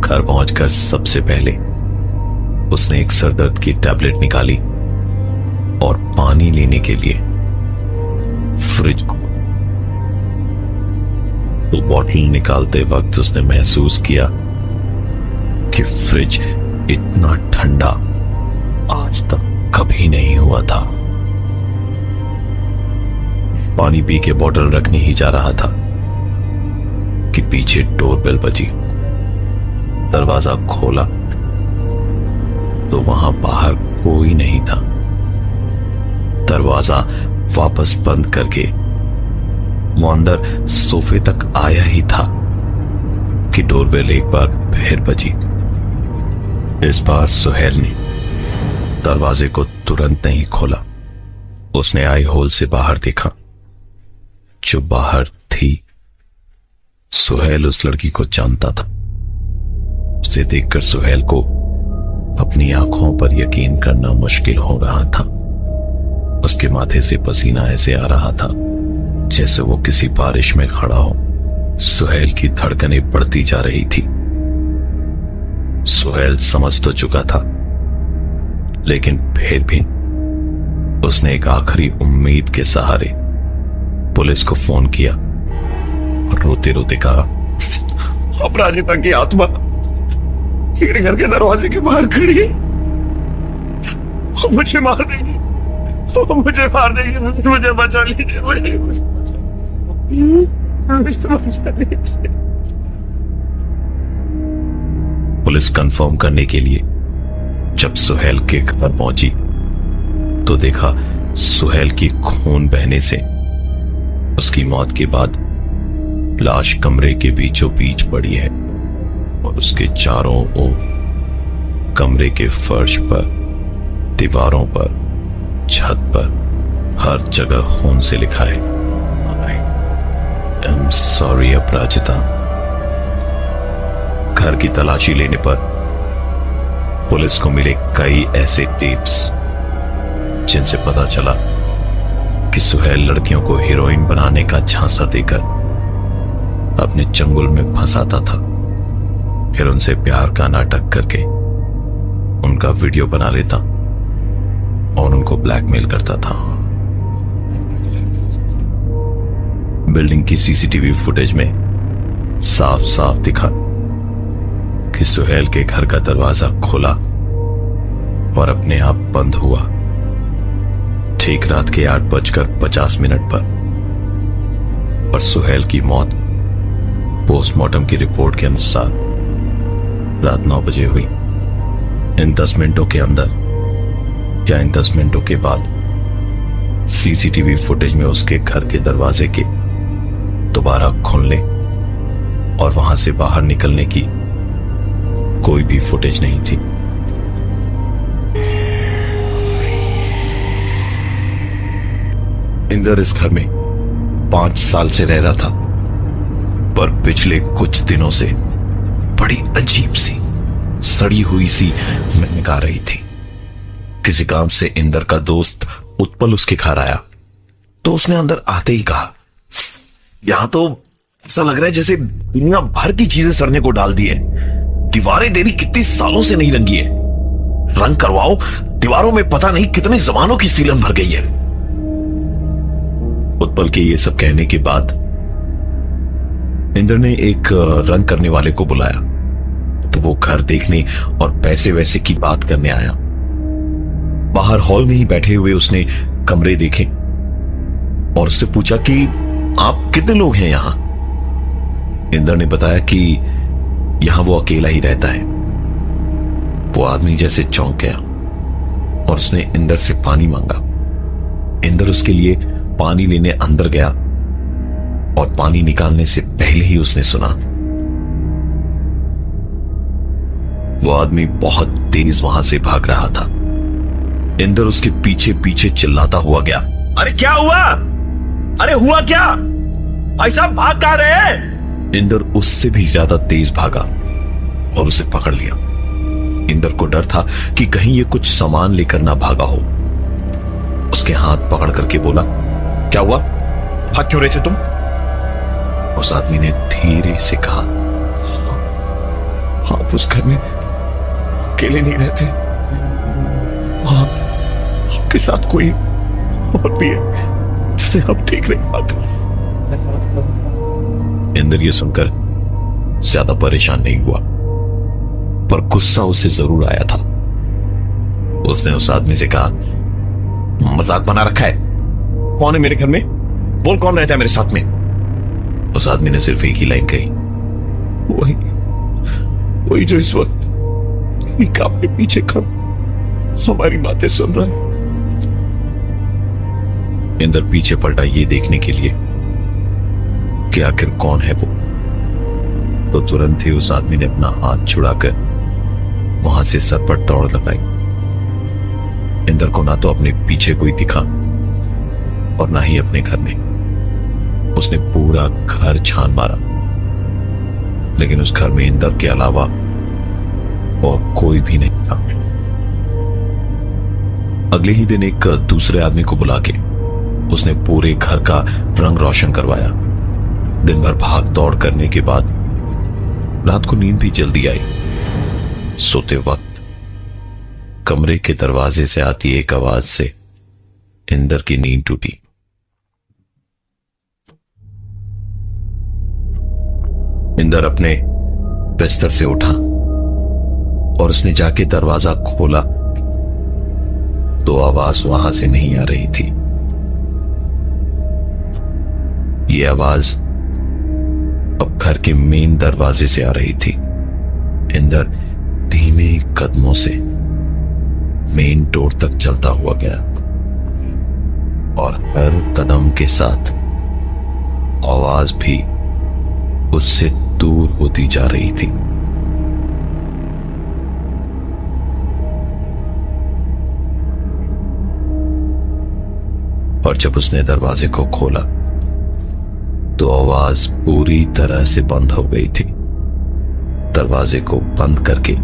घर पहुंचकर सबसे पहले उसने एक सरदर्द की टैबलेट निकाली और पानी लेने के लिए फ्रिज को तो बॉटल निकालते वक्त उसने महसूस किया कि फ्रिज इतना ठंडा आज तक कभी नहीं हुआ था। पानी पी के बॉटल रखने ही जा रहा था कि पीछे डोरबेल बजी। दरवाजा खोला तो वहां बाहर कोई नहीं था। दरवाजा वापस बंद करके वो अंदर सोफे तक आया ही था कि डोरबेल एक बार फिर बजी। इस बार सुहेल ने दरवाजे को तुरंत नहीं खोला। उसने आई होल से बाहर देखा। जो बाहर थी सुहेल उस लड़की को जानता था। उसे देखकर सुहेल को अपनी आंखों पर यकीन करना मुश्किल हो रहा था। उसके माथे से पसीना ऐसे आ रहा था जैसे वो किसी बारिश में खड़ा हो। सुहेल की धड़कनें बढ़ती जा रही थी। सुहेल समझ तो चुका था, लेकिन फिर भी उसने एक आखिरी उम्मीद के सहारे पुलिस को फोन किया और रोते रोते कहा, अपराजिता की आत्मा मेरे घर के दरवाजे के बाहर खड़ी है। वो मुझे मार देगी, वो मुझे मार देगी। मुझे बचा लीजिए, मुझे बचा लीजिए। पुलिस कंफर्म करने के लिए जब सुहेल के घर पहुंची तो देखा सुहेल की खून बहने से उसकी मौत के बाद लाश कमरे के बीचों बीच पड़ी है और उसके चारों ओर कमरे के फर्श पर, दीवारों पर, छत पर हर जगह खून से लिखा है, आई एम सॉरी अपराजिता। घर की तलाशी लेने पर पुलिस को मिले कई ऐसे टेप्स जिनसे पता चला कि सुहेल लड़कियों को हीरोइन बनाने का झांसा देकर अपने चंगुल में फंसाता था, फिर उनसे प्यार का नाटक करके उनका वीडियो बना लेता और उनको ब्लैकमेल करता था। बिल्डिंग की सीसीटीवी फुटेज में साफ साफ दिखा कि सुहेल के घर का दरवाजा खुला और अपने आप बंद हुआ ठीक रात के 8:50 पर। और सुहेल की मौत पोस्टमार्टम की रिपोर्ट के अनुसार रात 9 बजे हुई। इन 10 मिनटों के अंदर या इन 10 मिनटों के बाद सीसीटीवी फुटेज में उसके घर के दरवाजे के दोबारा खुलने और वहां से बाहर निकलने की कोई भी फुटेज नहीं थी। इंदर इस घर में 5 साल से रह रहा था, पर पिछले कुछ दिनों से बड़ी अजीब सी सड़ी हुई सी महक आ रही थी। किसी काम से इंदर का दोस्त उत्पल उसके घर आया तो उसने अंदर आते ही कहा, यहां तो ऐसा लग रहा है जैसे दुनिया भर की चीजें सड़ने को डाल दी है। दीवारें देरी कितने सालों से नहीं रंगी है, रंग करवाओ, दीवारों में पता नहीं कितने जमानों की सीलन भर गई है। उत्पल के ये सब कहने के बाद इंद्र ने एक रंग करने वाले को बुलाया तो वो घर देखने और पैसे वैसे की बात करने आया। बाहर हॉल में ही बैठे हुए उसने कमरे देखे और उससे पूछा कि आप कितने लोग हैं यहां। इंद्र ने बताया कि यहां वो अकेला ही रहता है। वो आदमी जैसे चौंक गया और उसने इंद्र से पानी मांगा। इंद्र उसके लिए पानी लेने अंदर गया और पानी निकालने से पहले ही उसने सुना वो आदमी बहुत तेज वहां से भाग रहा था। इंद्र उसके पीछे पीछे चिल्लाता हुआ गया, अरे क्या हुआ, अरे हुआ क्या, भाई साहब भाग कहां रहे हैं। इंद्र उससे भी ज्यादा तेज भागा और उसे पकड़ लिया। इंद्र को डर था कि कहीं ये कुछ सामान लेकर ना भागा हो। उसके हाथ पकड़ करके बोला, क्या हुआ, भाग क्यों रहे थे तुम। उस आदमी ने धीरे से कहा, आप उस घर में अकेले नहीं रहते, आपके साथ कोई और भी है जिसे आप ठीक नहीं पाते। इंद्र ये सुनकर ज्यादा परेशान नहीं हुआ, पर गुस्सा उसे जरूर आया था। उसने उस आदमी से कहा, मजाक बना रखा है, कौन है मेरे घर में, बोल कौन रहता है मेरे साथ में। उस आदमी ने सिर्फ एक ही लाइन कही, वही जो इस वक्त एक आपके पीछे खड़ा हमारी बातें सुन रहा है। इंद्र पीछे पलटा ये देखने के लिए कि आखिर कौन है वो, तो तुरंत ही उस आदमी ने अपना हाथ छुड़ाकर वहां से सर पर दौड़ लगाई। इंद्र को ना तो अपने पीछे कोई दिखा और ना ही अपने घर में। उसने पूरा घर छान मारा, लेकिन उस घर में इंद्र के अलावा और कोई भी नहीं था। अगले ही दिन एक दूसरे आदमी को बुला के उसने पूरे घर का रंग रोशन करवाया। दिन भर भाग दौड़ करने के बाद रात को नींद भी जल्दी आई। सोते वक्त कमरे के दरवाजे से आती एक आवाज से इंद्र की नींद टूटी। इंद्र अपने बिस्तर से उठा और उसने जाके दरवाजा खोला तो आवाज वहां से नहीं आ रही थी। यह आवाज अब घर के मेन दरवाजे से आ रही थी। इंद्र धीमे कदमों से मेन डोर तक चलता हुआ गया और हर कदम के साथ आवाज भी उससे दूर होती जा रही थी। और जब उसने दरवाजे को खोला तो आवाज पूरी तरह से बंद हो गई थी। दरवाजे को बंद करके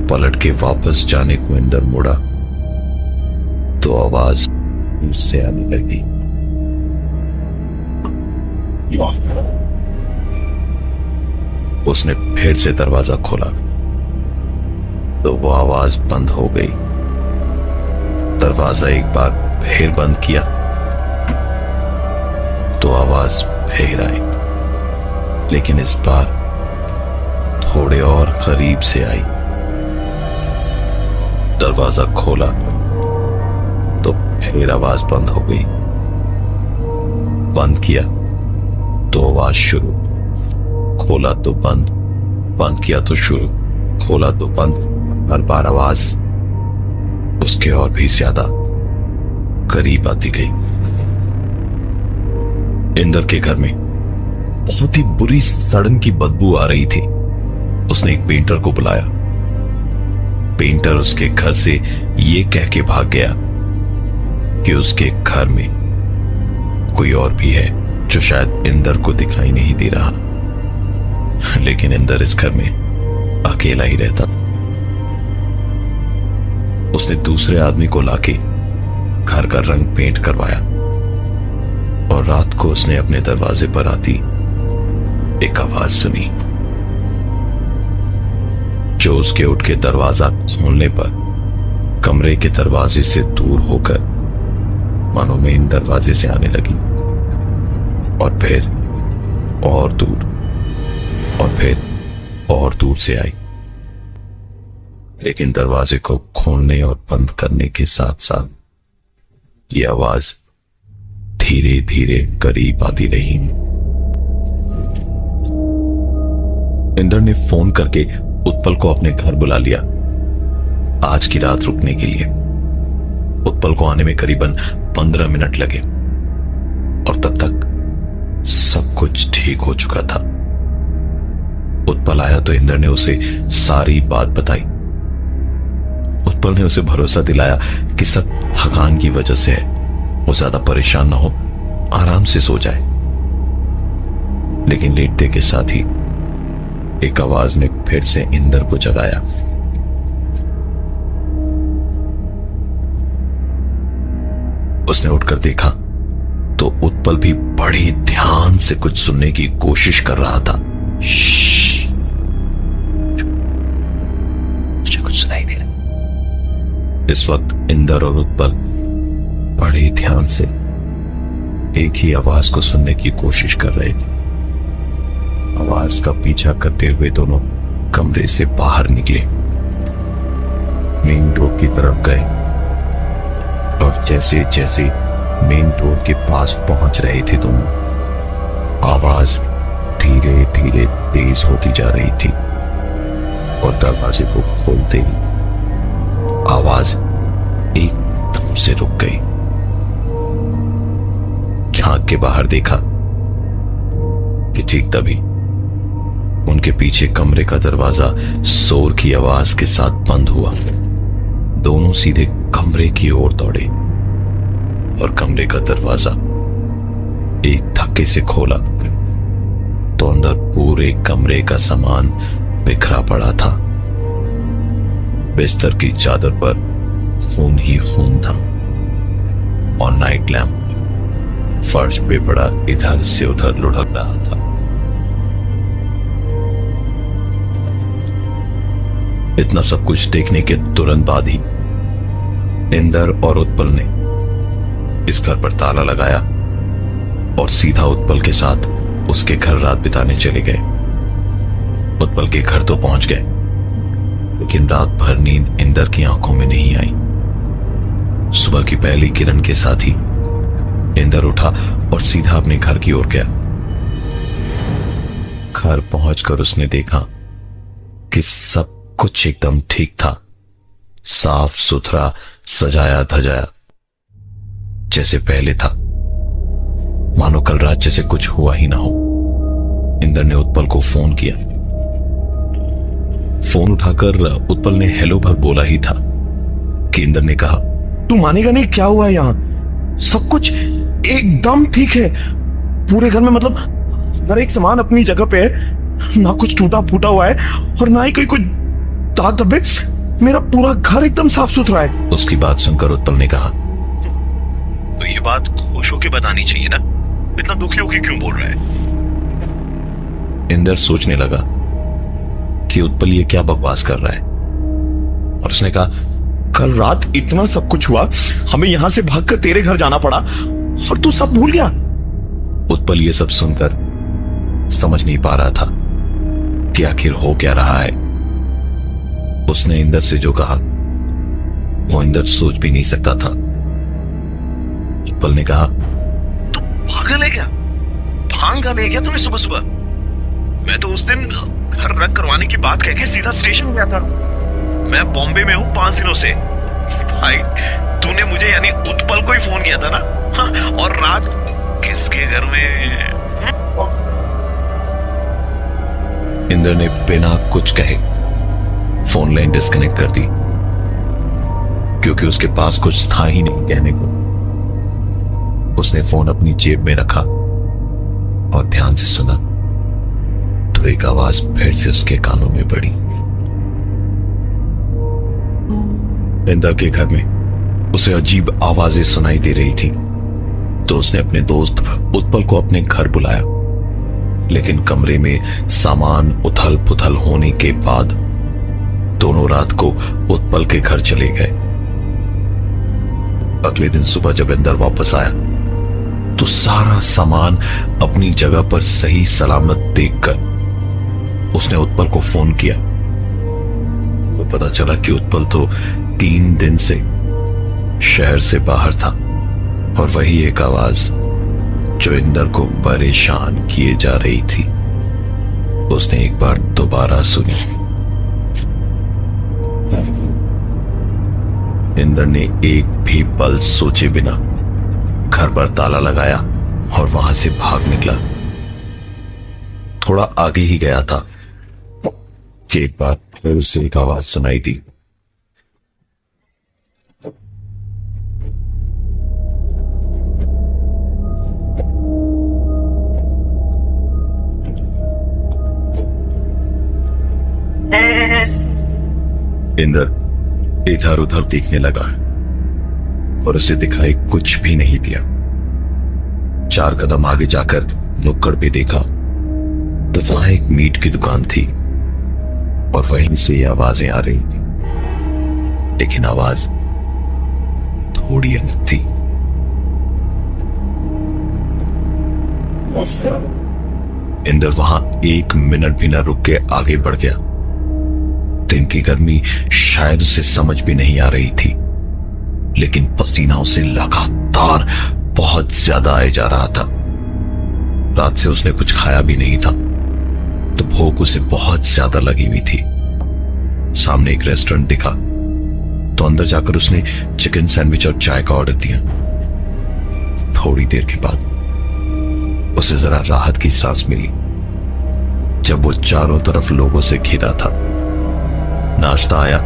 पलट के वापस जाने को इंद्र मुड़ा तो आवाज फिर से आने लगी। उसने फिर से दरवाजा खोला तो वो आवाज बंद हो गई। दरवाजा एक बार फिर बंद किया तो आवाज फिर आई, लेकिन इस बार थोड़े और करीब से आई। दरवाजा खोला तो फिर आवाज बंद हो गई। बंद किया तो आवाज शुरू, खोला तो बंद, बंद किया तो शुरू, खोला तो बंद। हर बार आवाज उसके और भी ज्यादा करीब आती गई। इंद्र के घर में बहुत ही बुरी सड़न की बदबू आ रही थी। उसने एक पेंटर को बुलाया। पेंटर उसके घर से ये कह के भाग गया कि उसके घर में कोई और भी है जो शायद इंदर को दिखाई नहीं दे रहा, लेकिन इंदर इस घर में अकेला ही रहता था। उसने दूसरे आदमी को लाके घर का रंग पेंट करवाया और रात को उसने अपने दरवाजे पर आती एक आवाज सुनी, जो उसके उठ के दरवाजा खोलने पर कमरे के दरवाजे से दूर होकर मानो मेन दरवाजे से आने लगी, और फिर और दूर, और फिर और दूर से आई। लेकिन दरवाजे को खोलने और बंद करने के साथ साथ यह आवाज धीरे धीरे करीब आती रही। इंदर ने फोन करके उत्पल को अपने घर बुला लिया आज की रात रुकने के लिए। उत्पल को आने में करीबन 15 मिनट लगे और तब तक सब कुछ ठीक हो चुका था। उत्पल आया तो इंदर ने उसे सारी बात बताई। उत्पल ने उसे भरोसा दिलाया कि सब थकान की वजह से है, वो ज्यादा परेशान ना हो, आराम से सो जाए। लेकिन लेटते के साथ ही एक आवाज ने फिर से इंदर को जगाया। उसने उठकर देखा तो उत्पल भी बड़ी ध्यान से कुछ सुनने की कोशिश कर रहा था। मुझे कुछ सुनाई दे रहा। इस वक्त इंदर और उत्पल बड़े ध्यान से एक ही आवाज को सुनने की कोशिश कर रहे थे। आवाज का पीछा करते हुए दोनों कमरे से बाहर निकले, मेन डोर की तरफ गए और जैसे जैसे मेन डोर के पास पहुंच रहे थे दोनों, आवाज धीरे धीरे तेज होती जा रही थी और दरवाजे को खोलते ही आवाज एकदम से रुक गई। झांक के बाहर देखा कि ठीक तभी उनके पीछे कमरे का दरवाजा शोर की आवाज के साथ बंद हुआ। दोनों सीधे कमरे की ओर दौड़े और कमरे का दरवाजा एक धक्के से खोला तो अंदर पूरे कमरे का सामान बिखरा पड़ा था। बिस्तर की चादर पर खून ही खून था और नाइट लैंप फर्श पे पड़ा इधर से उधर लुढ़क रहा था। इतना सब कुछ देखने के तुरंत बाद ही इंदर और उत्पल ने इस घर पर ताला लगाया और सीधा उत्पल के साथ उसके घर रात बिताने चले गए। उत्पल के घर तो पहुंच गए, लेकिन रात भर नींद इंदर की आंखों में नहीं आई। सुबह की पहली किरण के साथ ही इंदर उठा और सीधा अपने घर की ओर गया। घर पहुंचकर उसने देखा कि सब कुछ एकदम ठीक था, साफ सुथरा, सजाया धजाया जैसे पहले था, मानो कल रात जैसे कुछ हुआ ही ना हो। इंदर ने उत्पल को फोन किया। फोन उठाकर उत्पल ने हेलो भर बोला ही था कि इंदर ने कहा, तू मानेगा नहीं क्या हुआ है यहाँ। सब कुछ एकदम ठीक है पूरे घर में, मतलब हर एक सामान अपनी जगह पे है, ना कुछ टूटा फूटा हुआ है और ना ही कोई कोई दाग धब्बे। मेरा पूरा घर एकदम साफ सुथरा है। उसकी बात सुनकर उत्पल ने कहा, तो ये बात खुश होके बतानी चाहिए ना, इतना दुखी होके क्यों बोल रहा है। इंदर सोचने लगा कि उत्पल ये क्या बकवास कर रहा है और उसने कहा, कल रात इतना सब कुछ हुआ, हमें यहां से भागकर तेरे घर जाना पड़ा और तू सब भूल गया। उत्पल ये सब सुनकर समझ नहीं पा रहा था कि आखिर हो क्या रहा है। उसने इंदर से जो कहा वो इंदर सोच भी नहीं सकता था। उत्पल ने कहा, तू पागल है क्या, भांग गए ले गया तुम्हें सुबह सुबह। मैं तो उस दिन घर रंग करवाने की बात कह के सीधा स्टेशन गया था। मैं बॉम्बे में हूं 5 दिनों से। भाई तूने मुझे यानी उत्पल को ही फोन किया था ना। हाँ, और राज किसके घर में। इंदर ने बिना कुछ कहे फोन लाइन डिस्कनेक्ट कर दी, क्योंकि उसके पास कुछ था ही नहीं कहने को। उसने फोन अपनी जेब में रखा और ध्यान से सुना तो एक आवाज फिर से उसके कानों में पड़ी। इंदर के घर में उसे अजीब आवाजें सुनाई दे रही थी, तो उसने अपने दोस्त उत्पल को अपने घर बुलाया, लेकिन कमरे में सामान उथल पुथल होने के बाद दोनों रात को उत्पल के घर चले गए। अगले दिन सुबह जब इंदर वापस आया तो सारा सामान अपनी जगह पर सही सलामत देखकर उसने उत्पल को फोन किया। तो पता चला कि उत्पल तो 3 दिन से शहर से बाहर था और वही एक आवाज जो इंदर को परेशान किए जा रही थी उसने एक बार दोबारा सुनी। इंदर ने एक भी पल सोचे बिना घर पर ताला लगाया और वहां से भाग निकला। थोड़ा आगे ही गया था कि एक बार फिर उसे एक आवाज सुनाई दी। इंदर इधर उधर देखने लगा और उसे दिखाई कुछ भी नहीं दिया। 4 कदम आगे जाकर नुक्कड़ पे देखा तो वहां एक मीट की दुकान थी और वहीं से ये आवाजें आ रही थी, लेकिन आवाज थोड़ी अलग थी। इंदर वहां 1 मिनट भी न रुक के आगे बढ़ गया। दिन की गर्मी शायद उसे समझ भी नहीं आ रही थी, लेकिन पसीना उसे लगातार बहुत ज्यादा आए जा रहा था। रात से उसने कुछ खाया भी नहीं था, तो भूख उसे बहुत ज्यादा लगी हुई थी। सामने एक रेस्टोरेंट दिखा तो अंदर जाकर उसने चिकन सैंडविच और चाय का ऑर्डर दिया। थोड़ी देर के बाद उसे जरा राहत की सांस मिली जब वो चारों तरफ लोगों से घिरा था। नाश्ता आया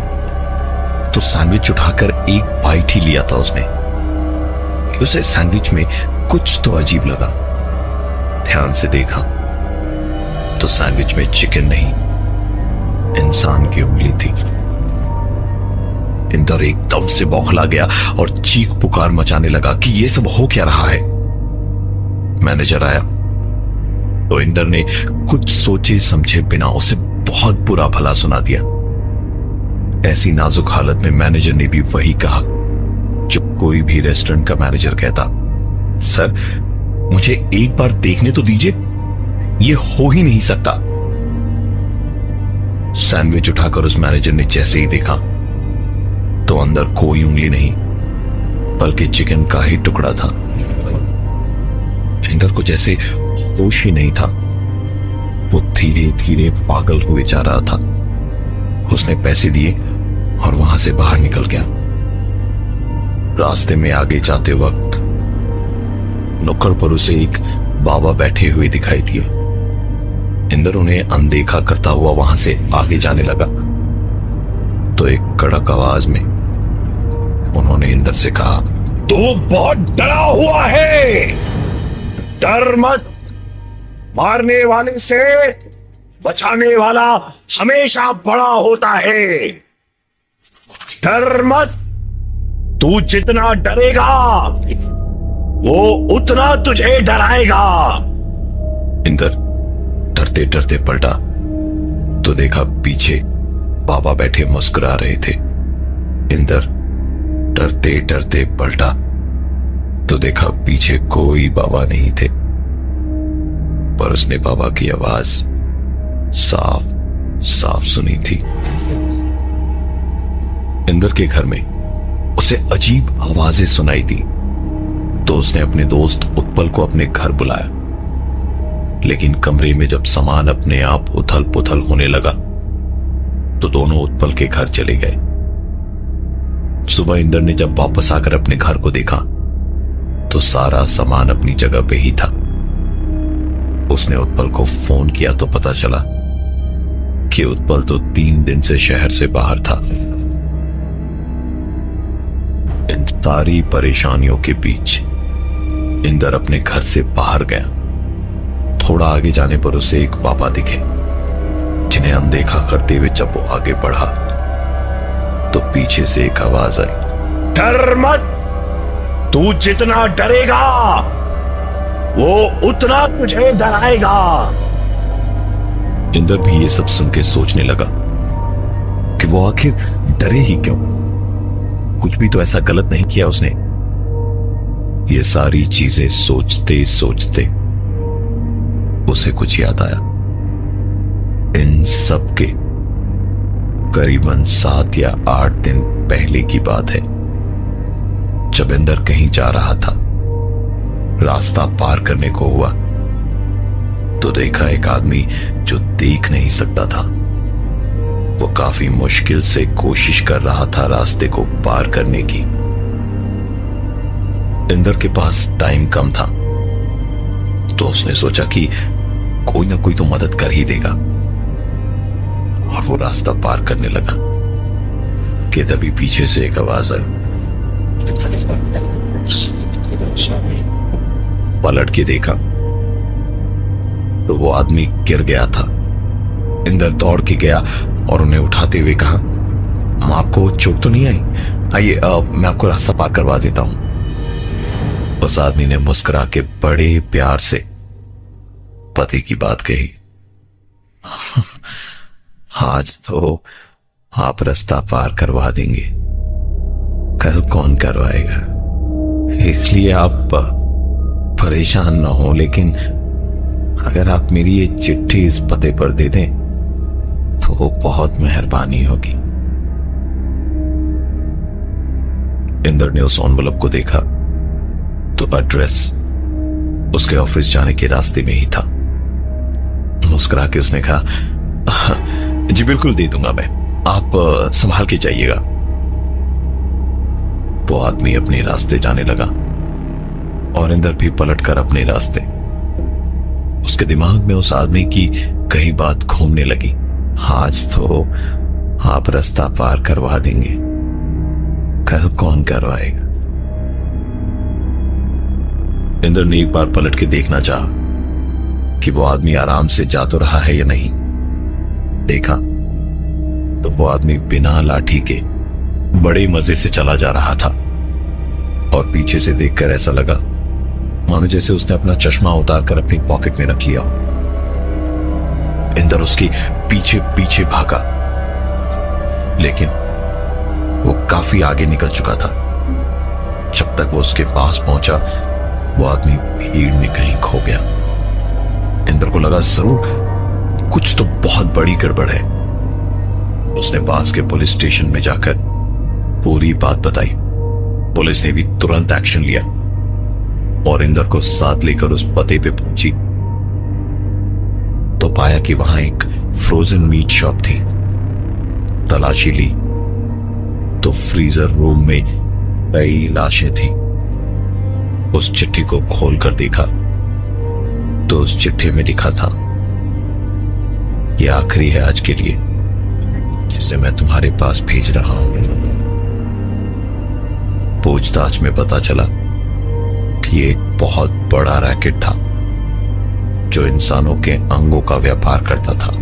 तो सैंडविच उठाकर एक बाइट ही लिया था उसने। उसे सैंडविच में कुछ तो अजीब लगा। ध्यान से देखा तो सैंडविच में चिकन नहीं, इंसान की उंगली थी। इंदर एकदम से बौखला गया और चीख पुकार मचाने लगा कि यह सब हो क्या रहा है। मैनेजर आया तो इंदर ने कुछ सोचे समझे बिना उसे बहुत बुरा भला सुना दिया। ऐसी नाजुक हालत में मैनेजर ने भी वही कहा जो कोई भी रेस्टोरेंट का मैनेजर कहता, सर मुझे एक बार देखने तो दीजिए, ये हो ही नहीं सकता। सैंडविच उठाकर उस मैनेजर ने जैसे ही देखा तो अंदर कोई उंगली नहीं बल्कि चिकन का ही टुकड़ा था। इंदर को जैसे होश ही नहीं था। वो धीरे धीरे पागल हुए जा रहा था। उसने पैसे दिए और वहां से बाहर निकल गया। रास्ते में आगे जाते वक्त नुक्कड़ पर उसे एक बाबा बैठे हुए दिखाई दिए। इंदर उन्हें अनदेखा करता हुआ वहां से आगे जाने लगा तो एक कड़क आवाज में उन्होंने इंदर से कहा, तू बहुत डरा हुआ है, डर मत। मारने वाले से बचाने वाला हमेशा बड़ा होता है। डर मत। तू जितना डरेगा वो उतना तुझे डराएगा। इंदर डरते डरते पलटा तो देखा पीछे बाबा बैठे मुस्कुरा रहे थे। इंदर डरते डरते पलटा तो देखा पीछे कोई बाबा नहीं थे, पर उसने बाबा की आवाज साफ साफ सुनी थी। इंदर के घर में उसे अजीब आवाजें सुनाई दी तो उसने अपने दोस्त उत्पल को अपने घर बुलाया, लेकिन कमरे में जब सामान अपने आप उथल पुथल होने लगा तो दोनों उत्पल के घर चले गए। सुबह इंदर ने जब वापस आकर अपने घर को देखा तो सारा सामान अपनी जगह पे ही था। उसने उत्पल को फोन किया तो पता चला कि उत्पल तो 3 दिन से शहर से बाहर था। इन सारी परेशानियों के बीच इंदर अपने घर से बाहर गया। थोड़ा आगे जाने पर उसे एक बाबा दिखे, जिन्हें अनदेखा करते हुए जब वो आगे बढ़ा तो पीछे से एक आवाज आई, डर मत, तू जितना डरेगा वो उतना तुझे डराएगा। इंदर भी ये सब सुन के सोचने लगा कि वो आखिर डरे ही क्यों। कुछ भी तो ऐसा गलत नहीं किया उसने। ये सारी चीजें सोचते सोचते उसे कुछ याद आया। इन सब के करीबन 7 या 8 दिन पहले की बात है, जब इंदर कहीं जा रहा था। रास्ता पार करने को हुआ तो देखा एक आदमी जो देख नहीं सकता था। वो काफी मुश्किल से कोशिश कर रहा था रास्ते को पार करने की। इंदर के पास टाइम कम था तो उसने सोचा कि कोई ना कोई तो मदद कर ही देगा, और वो रास्ता पार करने लगा कि तभी पीछे से एक आवाज आई। पलट के देखा तो वो आदमी गिर गया था। इंदर दौड़ के गया और उन्हें उठाते हुए कहा, आपको चोट तो नहीं आई? आइए मैं आपको रास्ता पार करवा देता हूं। उस आदमी ने मुस्कुरा के बड़े प्यार से पति की बात कही, आज तो आप रास्ता पार करवा देंगे, कल कौन करवाएगा, इसलिए आप परेशान ना हो, लेकिन अगर आप मेरी ये चिट्ठी इस पते पर दे दें तो बहुत मेहरबानी होगी। इंदर ने उस एनवेलप को देखा तो एड्रेस उसके ऑफिस जाने के रास्ते में ही था। मुस्कुरा के उसने कहा, जी बिल्कुल दे दूंगा मैं, आप संभाल के जाइएगा। वो आदमी अपने रास्ते जाने लगा और इंदर भी पलटकर अपने रास्ते। उसके दिमाग में उस आदमी की कई बात घूमने लगी, आज तो आप रास्ता पार करवा देंगे, कल कौन करवाएगा। इंदर ने एक बार पलट के देखना चाहा कि वो आदमी आराम से जा तो रहा है या नहीं। देखा तो वो आदमी बिना लाठी के बड़े मजे से चला जा रहा था, और पीछे से देखकर ऐसा लगा मानो जैसे उसने अपना चश्मा उतारकर अपनी पॉकेट में रख लिया। इंदर उसके पीछे पीछे भागा, लेकिन वो काफी आगे निकल चुका था। जब तक वो उसके पास पहुंचा वो आदमी भीड़ में कहीं खो गया। इंदर को लगा जरूर कुछ तो बहुत बड़ी गड़बड़ है। उसने पास के पुलिस स्टेशन में जाकर पूरी बात बताई। पुलिस ने भी तुरंत एक्शन लिया और इंदर को साथ लेकर उस पते पे पहुंची तो पाया कि वहां एक फ्रोजन मीट शॉप थी। तलाशी ली तो फ्रीजर रूम में कई लाशें थी। उस चिट्ठी को खोलकर देखा तो उस चिट्ठी में लिखा था, यह आखिरी है आज के लिए जिसे मैं तुम्हारे पास भेज रहा हूं। पूछताछ में पता चला कि ये एक बहुत बड़ा रैकेट था जो इंसानों के अंगों का व्यापार करता था।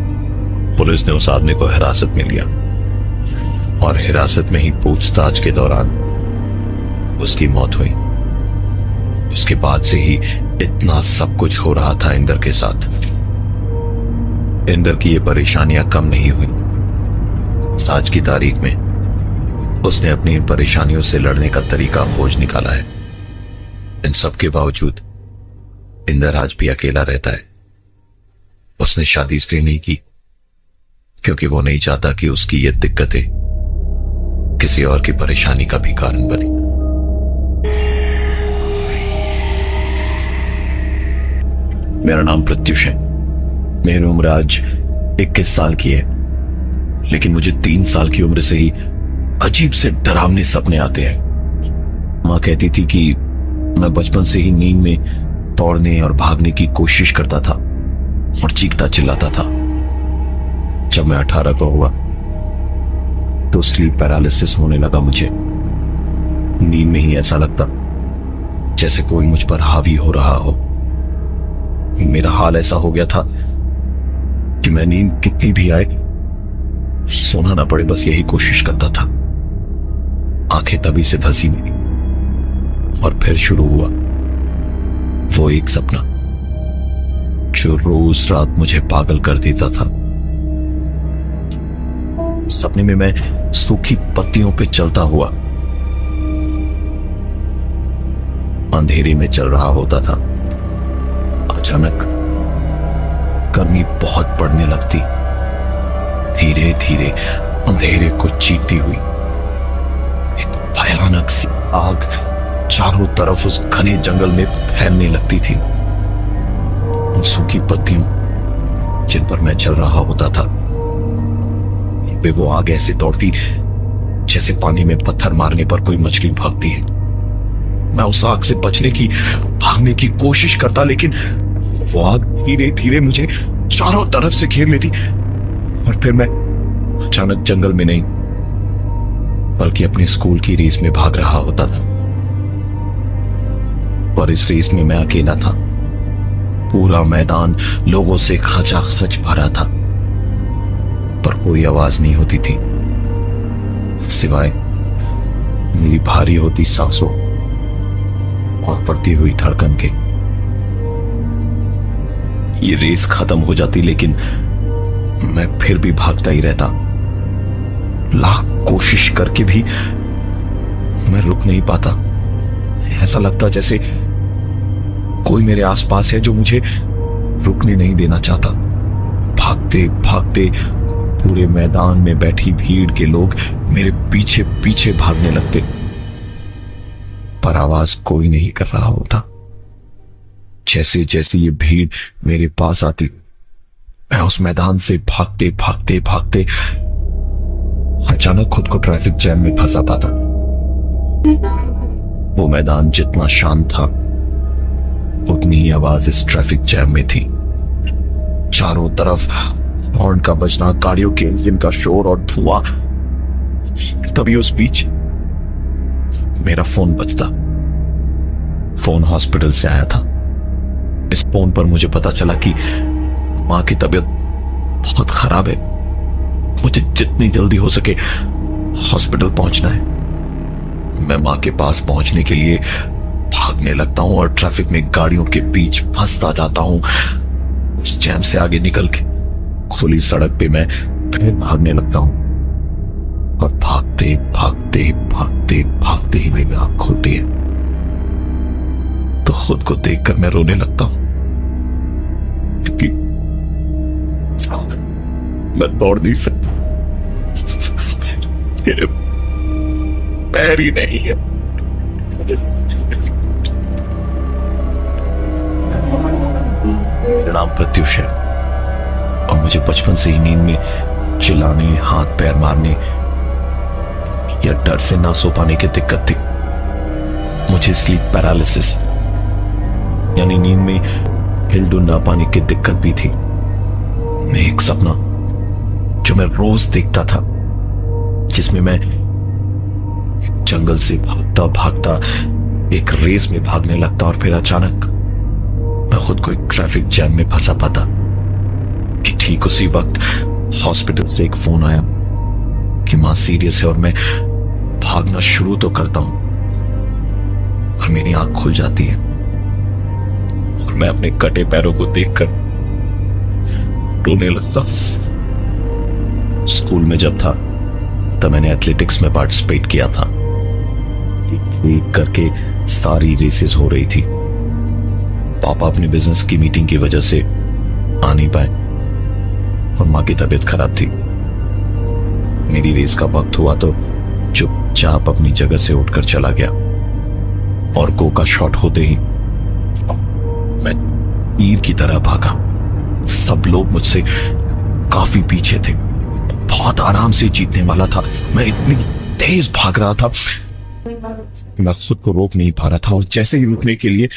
पुलिस ने उस आदमी को हिरासत में लिया और हिरासत में ही पूछताछ के दौरान उसकी मौत हुई। उसके बाद से ही इतना सब कुछ हो रहा था इंदर के साथ। इंदर की ये परेशानियां कम नहीं हुई। आज की तारीख में उसने अपनी इन परेशानियों से लड़ने का तरीका खोज निकाला है। इन सब के बावजूद इंदर आज भी अकेला रहता है। उसने शादी इसलिए नहीं की क्योंकि वो नहीं चाहता कि उसकी ये दिक्कतें किसी और की परेशानी का भी कारण बने। मेरा नाम प्रत्युष है। मेरी उम्र आज 21 साल की है, लेकिन मुझे 3 साल की उम्र से ही अजीब से डरावने सपने आते हैं। मां कहती थी कि मैं बचपन से ही नींद में दौड़ने और भागने की कोशिश करता था और चीखता चिल्लाता था। जब मैं 18 का हुआ तो स्लीप पैरालिसिस होने लगा मुझे। नींद में ही ऐसा लगता जैसे कोई मुझ पर हावी हो रहा हो। मेरा हाल ऐसा हो गया था कि मैं नींद कितनी भी आए सोना ना पड़े, बस यही कोशिश करता था। आंखें तभी से धंसी मेरी और फिर शुरू हुआ वो एक सपना जो रोज रात मुझे पागल कर देता था। सपने में मैं सूखी पत्तियों पे चलता हुआ अंधेरे में चल रहा होता था। अचानक गर्मी बहुत पड़ने लगती, धीरे धीरे अंधेरे को चीरती हुई एक भयानक सी आग चारों तरफ उस घने जंगल में फैलने लगती थी। उन सूखी पत्तियों जिन पर मैं चल रहा होता था, उन पे वो आग ऐसे दौड़ती जैसे पानी में पत्थर मारने पर कोई मछली भागती है। मैं उस आग से बचने की, भागने की कोशिश करता, लेकिन वो आग धीरे धीरे मुझे चारों तरफ से घेर लेती और फिर मैं अचानक जंगल में नहीं बल्कि अपने स्कूल की रेस में भाग रहा होता था। पर इस रेस में मैं अकेला था। पूरा मैदान लोगों से खचाखच भरा था, पर कोई आवाज नहीं होती थी सिवाय मेरी भारी होती सांसों और बढ़ती हुई धड़कन के। ये रेस खत्म हो जाती, लेकिन मैं फिर भी भागता ही रहता। लाख कोशिश करके भी मैं रुक नहीं पाता। ऐसा लगता जैसे कोई मेरे आसपास है जो मुझे रुकने नहीं देना चाहता। भागते भागते पूरे मैदान में बैठी भीड़ के लोग मेरे पीछे पीछे भागने लगते, पर आवाज कोई नहीं कर रहा होता। जैसे जैसे ये भीड़ मेरे पास आती, मैं उस मैदान से भागते भागते भागते अचानक खुद को ट्रैफिक जैम में फंसा पाता। वो मैदान जितना शांत था, उतनी ही आवाज इस ट्रैफिक जैम में थी। चारों तरफ हॉर्न का बजना, गाड़ियों के इंजन का शोर और धुआं। तभी उस बीच मेरा फोन बजता। फोन हॉस्पिटल से आया था। इस फोन पर मुझे पता चला कि मां की तबीयत बहुत खराब है। मुझे जितनी जल्दी हो सके हॉस्पिटल पहुंचना है। मैं मां के पास पहुंचने के लिए भागने लगता हूं और ट्रैफिक में गाड़ियों के बीच फंसता जाता हूं। उस जैम से आगे निकल के खुली सड़क पे मैं फिर भागने लगता हूं और भागते भागते भागते भागते ही मेरी आंख खुलती है तो खुद को देखकर मैं रोने लगता हूं क्योंकि मैं दौड़ नहीं सकता। मेरे पैर ही नहीं है। मेरा नाम प्रत्युष है और मुझे बचपन से ही नींद में चिल्लाने, हाथ पैर मारने या डर से ना सो पाने की दिक्कत थी। मुझे स्लीप पैरालिसिस यानी नींद में हिलडुल ना पाने की दिक्कत भी थी। एक सपना जो मैं रोज देखता था, जिसमें मैं एक जंगल से भागता भागता एक रेस में भागने लगता और फिर अचानक मैं खुद को एक ट्रैफिक जैम में फंसा पाता कि ठीक उसी वक्त हॉस्पिटल से एक फोन आया कि मां सीरियस है और मैं भागना शुरू तो करता हूं और मेरी आंख खुल जाती है और मैं अपने कटे पैरों को देखकर रोने लगता। स्कूल में जब था तब मैंने एथलेटिक्स में पार्टिसिपेट किया था। एक करके सारी रेसेस हो रही थी। पापा अपनी बिजनेस की मीटिंग की वजह से आ नहीं पाए और मां की तबीयत खराब थी। मेरी रेस का वक्त हुआ तो चुपचाप अपनी जगह से उठकर चला गया और गो का शॉट होते ही मैं तीर की तरह भागा। सब लोग मुझसे काफी पीछे थे। बहुत आराम से जीतने वाला था। मैं इतनी तेज भाग रहा था, मैं खुद को रोक नहीं पा रहा था और जैसे ही रुकने के लिए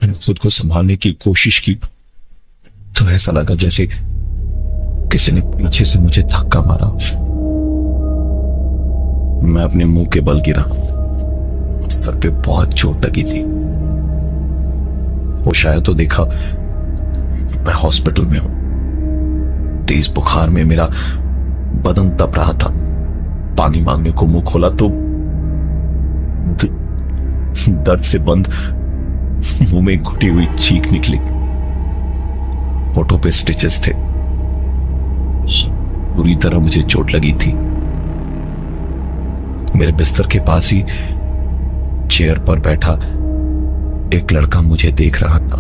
मैंने खुद को संभालने की कोशिश की तो ऐसा लगा जैसे किसी ने पीछे से मुझे धक्का मारा। मैं अपने मुंह के बल गिरा। सर पे बहुत चोट लगी थी। वो शायद तो देखा मैं हॉस्पिटल में हूं। तेज बुखार में मेरा बदन तप रहा था। पानी मांगने को मुंह खोला तो दर्द से बंद मुंह में घुटी हुई चीख निकली। होठों पे स्टिचेस थे। पूरी तरह मुझे चोट लगी थी। मेरे बिस्तर के पास ही चेयर पर बैठा एक लड़का मुझे देख रहा था,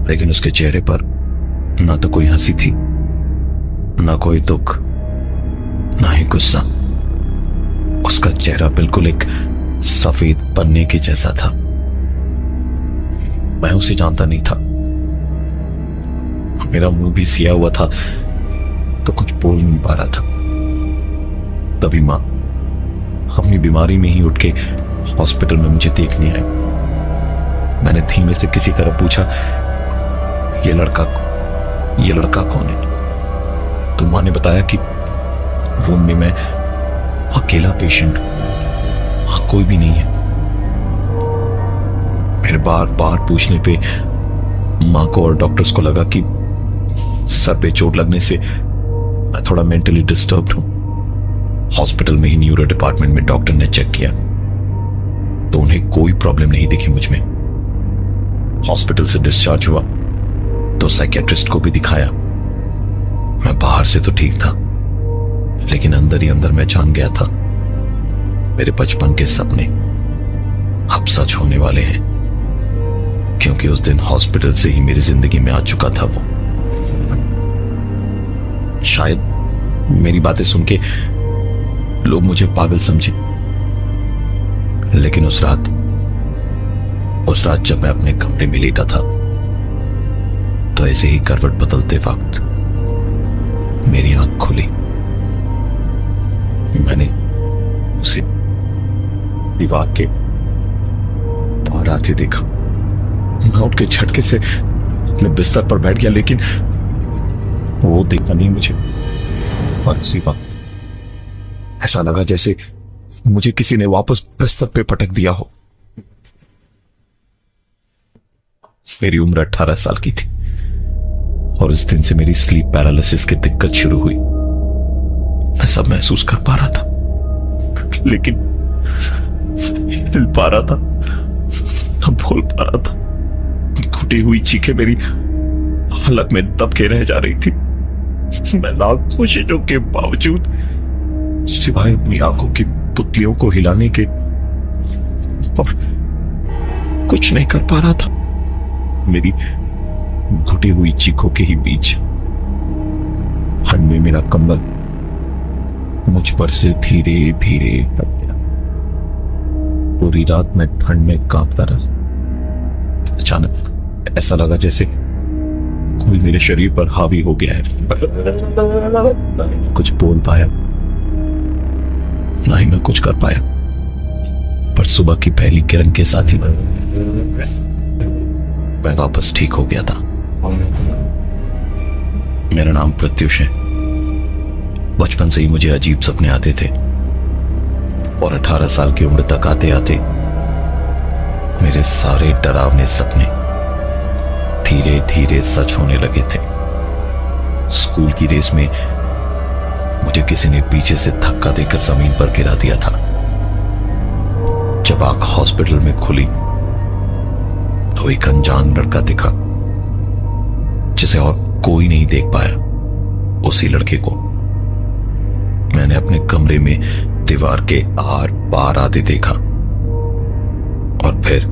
लेकिन उसके चेहरे पर ना तो कोई हंसी थी, ना कोई दुख, ना ही गुस्सा। उसका चेहरा बिल्कुल एक सफेद पन्ने के जैसा था। मैं उसे जानता नहीं था। मेरा मुंह भी सिया हुआ था तो कुछ बोल नहीं पा रहा था। तभी मां अपनी बीमारी में ही उठ के हॉस्पिटल में मुझे देखने आई। मैंने धीमे से किसी तरह पूछा, ये लड़का कौन है? तो मां ने बताया कि रूम में मैं अकेला पेशेंट हूं, वहां कोई भी नहीं है। मेरे बार बार पूछने पे मां को और डॉक्टर्स को लगा कि सर पे चोट लगने से मैं थोड़ा मेंटली डिस्टर्ब्ड हूं। हॉस्पिटल में ही न्यूरो डिपार्टमेंट में डॉक्टर ने चेक किया तो उन्हें कोई प्रॉब्लम नहीं दिखी मुझ में। हॉस्पिटल से डिस्चार्ज हुआ तो साइकियाट्रिस्ट को भी दिखाया। मैं बाहर से तो ठीक था, लेकिन अंदर ही अंदर मैं जान गया था मेरे बचपन के सपने अब सच होने वाले हैं, क्योंकि उस दिन हॉस्पिटल से ही मेरी जिंदगी में आ चुका था वो। शायद मेरी बातें सुन के लोग मुझे पागल समझे, लेकिन उस रात जब मैं अपने कमरे में लेटा था तो ऐसे ही करवट बदलते वक्त मेरी आंख खुली। मैंने उसे दीवार के पार आते देखा। मैं उठ के झटके से अपने बिस्तर पर बैठ गया, लेकिन वो देखा नहीं मुझे। और उसी वक्त ऐसा लगा जैसे मुझे किसी ने वापस बिस्तर पे पटक दिया हो। मेरी उम्र 18 साल की थी और उस दिन से मेरी स्लीप पैरालिसिस की दिक्कत शुरू हुई। मैं सब महसूस कर पा रहा था, लेकिन हिल पा रहा था, न बोल पा रहा था। घुटी हुई चीखें मेरी हालत में दबके रह जा रही थी। मैं लाख कोशिशों के बावजूद सिवाय अपनी आंखों की पुतलियों को हिलाने के और कुछ नहीं कर पा रहा था। मेरी घुटी हुई चीखों के ही बीच ठंड में मेरा कंबल मुझ पर से धीरे धीरे हट गया। पूरी रात मैं ठंड में कांपता रहा। अचानक ऐसा लगा जैसे कोई मेरे शरीर पर हावी हो गया है। कुछ बोल पाया ना ही मैं कुछ कर पाया, पर सुबह की पहली किरण के साथ ही मैं वापस ठीक हो गया था। मेरा नाम प्रत्युष है। बचपन से ही मुझे अजीब सपने आते थे और 18 साल की उम्र तक आते आते मेरे सारे डरावने सपने धीरे धीरे सच होने लगे थे। स्कूल की रेस में मुझे किसी ने पीछे से धक्का देकर जमीन पर गिरा दिया था। जब आंख हॉस्पिटल में खुली तो एक अनजान लड़का दिखा जिसे और कोई नहीं देख पाया। उसी लड़के को मैंने अपने कमरे में दीवार के आर पार आते देखा और फिर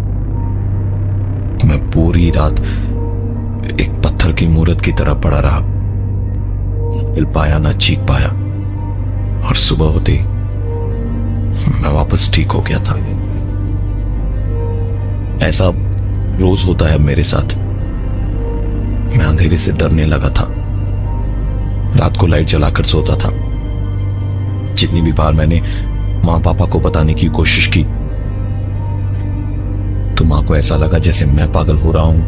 मैं पूरी रात एक पत्थर की मूर्त की तरह पड़ा रहा। हिल पाया ना चीख पाया और सुबह होते ही मैं वापस ठीक हो गया था। ऐसा रोज होता है मेरे साथ। मैं अंधेरे से डरने लगा था। रात को लाइट जलाकर सोता था। जितनी भी बार मैंने मां पापा को बताने की कोशिश की तो मां को ऐसा लगा जैसे मैं पागल हो रहा हूं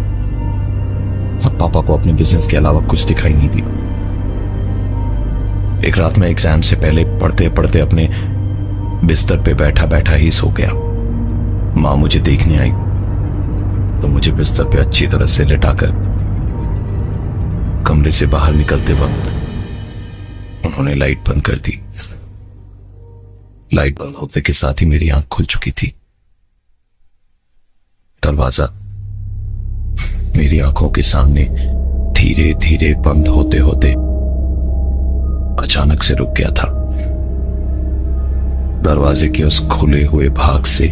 और पापा को अपने बिजनेस के अलावा कुछ दिखाई नहीं दिया। एक रात में एग्जाम से पहले पढ़ते पढ़ते अपने बिस्तर पे बैठा बैठा ही सो गया। मां मुझे देखने आई तो मुझे बिस्तर पे अच्छी तरह से लिटाकर कमरे से बाहर निकलते वक्त उन्होंने लाइट बंद कर दी। लाइट बंद होते के साथ ही मेरी आंख खुल चुकी थी। दरवाजा मेरी आंखों के सामने धीरे धीरे बंद होते होते अचानक से रुक गया था। दरवाजे के उस खुले हुए भाग से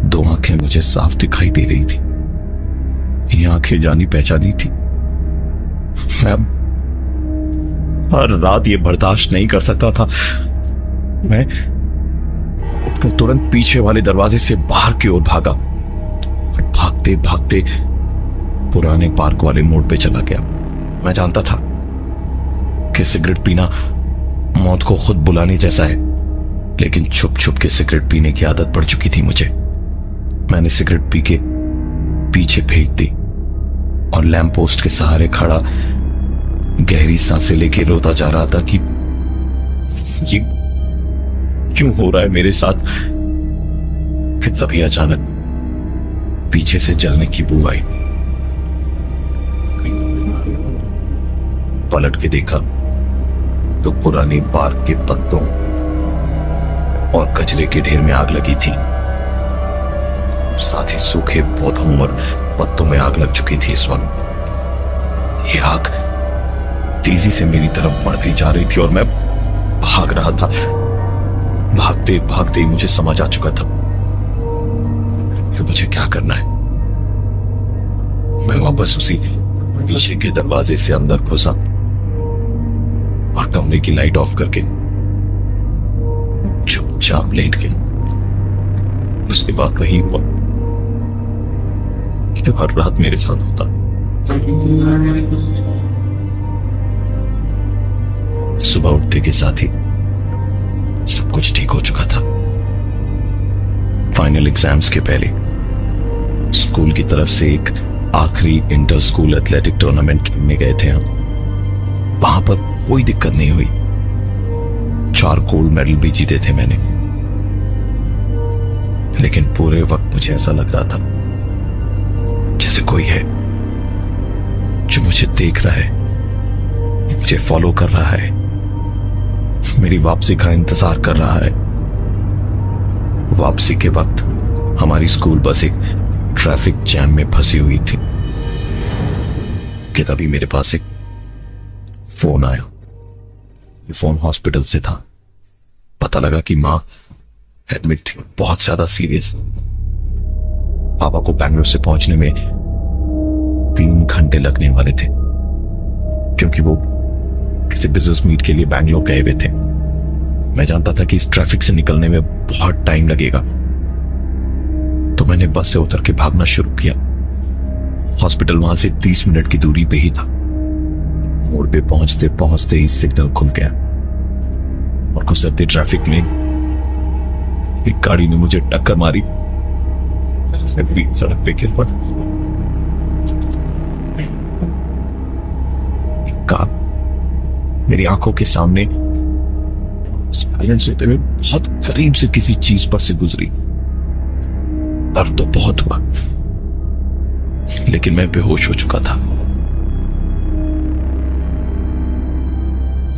दो आंखें मुझे साफ दिखाई दे रही थी। ये आंखें जानी पहचानी थी। मैं हर रात ये बर्दाश्त नहीं कर सकता था। मैं उठकर तुरंत पीछे वाले दरवाजे से बाहर की ओर भागा और भागते भागते पुराने पार्क वाले मोड़ पे चला गया। मैं जानता था कि सिगरेट पीना मौत को खुद बुलाने जैसा है, लेकिन छुप छुप के सिगरेट पीने की आदत पड़ चुकी थी मुझे। मैंने सिगरेट पी के पीछे फेंक दी और लैंप पोस्ट के सहारे खड़ा गहरी सांसें लेके रोता जा रहा था कि ये क्यों हो रहा है मेरे साथ। फिर तभी अचानक पीछे से जलने की बू आई। पलट के देखा तो पुरानी पार्क के पत्तों और कचरे के ढेर में आग लगी थी। साथ ही सूखे पौधों और पत्तों में आग लग चुकी थी। इस वक्त ये आग तेजी से मेरी तरफ बढ़ती जा रही थी और मैं भाग रहा था। भागते भागते ही मुझे समझ आ चुका था कि मुझे क्या करना है। मैं वापस उसी पीछे के दरवाजे से अंदर घुसा और कमरे की लाइट ऑफ करके चुपचाप लेट गया। उसके बाद वही हुआ जो हर रात मेरे साथ होता। सुबह उठते के साथ ही सब कुछ ठीक हो चुका था। फाइनल एग्जाम्स के पहले स्कूल की तरफ से एक आखिरी इंटर स्कूल एथलेटिक टूर्नामेंट खेलने गए थे हम। वहां पर कोई दिक्कत नहीं हुई। 4 गोल्ड मेडल भी जीते थे मैंने। लेकिन पूरे वक्त मुझे ऐसा लग रहा था जैसे कोई है जो मुझे देख रहा है, मुझे फॉलो कर रहा है, मेरी वापसी का इंतजार कर रहा है। वापसी के वक्त हमारी स्कूल बस एक ट्रैफिक जैम में फंसी हुई थी कि तभी मेरे पास एक फोन आया। ये फोन हॉस्पिटल से था। पता लगा कि मां एडमिट थी, बहुत ज्यादा सीरियस। पापा को बैंगलोर से पहुंचने में 3 घंटे लगने वाले थे क्योंकि वो किसी बिजनेस मीट के लिए बैंगलोर गए हुए थे। मैं जानता था कि इस ट्रैफिक से निकलने में बहुत टाइम लगेगा, तो मैंने बस से उतर के भागना शुरू किया। हॉस्पिटल वहां से 30 मिनट की दूरी पे ही था। मोड़ पे पहुंचते पहुंचते ही सिग्नल खुल गया और गुजरते ट्रैफिक में एक गाड़ी ने मुझे टक्कर मारी। सड़क पे गिर पड़ा। एक कार मेरी आंखों के सामने बैलेंस होते हुए बहुत करीब से किसी चीज पर से गुजरी। दर्द तो बहुत हुआ, लेकिन मैं बेहोश हो चुका था।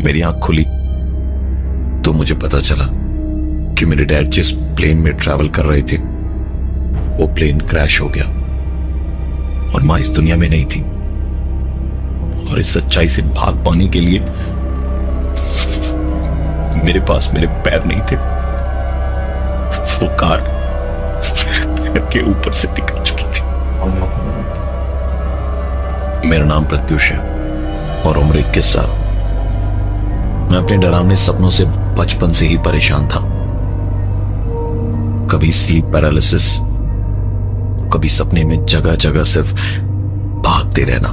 मेरी आंख खुली तो मुझे पता चला कि मेरे डैड जिस प्लेन में ट्रैवल कर रहे थे वो प्लेन क्रैश हो गया और मां इस दुनिया में नहीं थी। और इस सच्चाई से भाग पाने के लिए मेरे पास मेरे पैर नहीं थे। वो कार मेरे पैर के ऊपर से निकल चुकी थी। मेरा नाम प्रत्युष है और उम्र 21 साल। मैं अपने डरावने सपनों से बचपन से ही परेशान था। कभी स्लीप पैरालिसिस, कभी सपने में जगह जगह सिर्फ भागते रहना,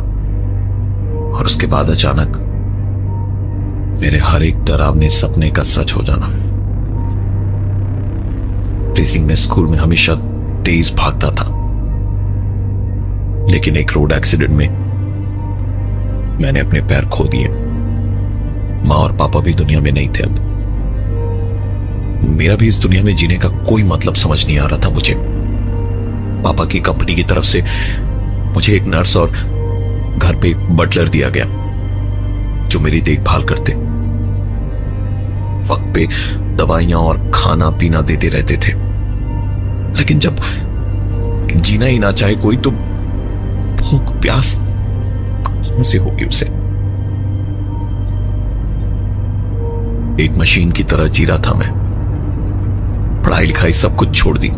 और उसके बाद अचानक मेरे हर एक डरावने सपने का सच हो जाना। रेसिंग में स्कूल में हमेशा तेज भागता था, लेकिन एक रोड एक्सीडेंट में मैंने अपने पैर खो दिए। मां और पापा भी दुनिया में नहीं थे अब। मेरा भी इस दुनिया में जीने का कोई मतलब समझ नहीं आ रहा था मुझे। पापा की कंपनी की तरफ से मुझे एक नर्स और घर पे एक बटलर दिया गया जो मेरी देखभाल करते, वक्त पे दवाइयां और खाना पीना देते रहते थे। लेकिन जब जीना ही ना चाहे कोई तो भूख प्यास कहां से होगी उसे। एक मशीन की तरह जी रहा था मैं। पढ़ाई लिखाई सब कुछ छोड़ दी,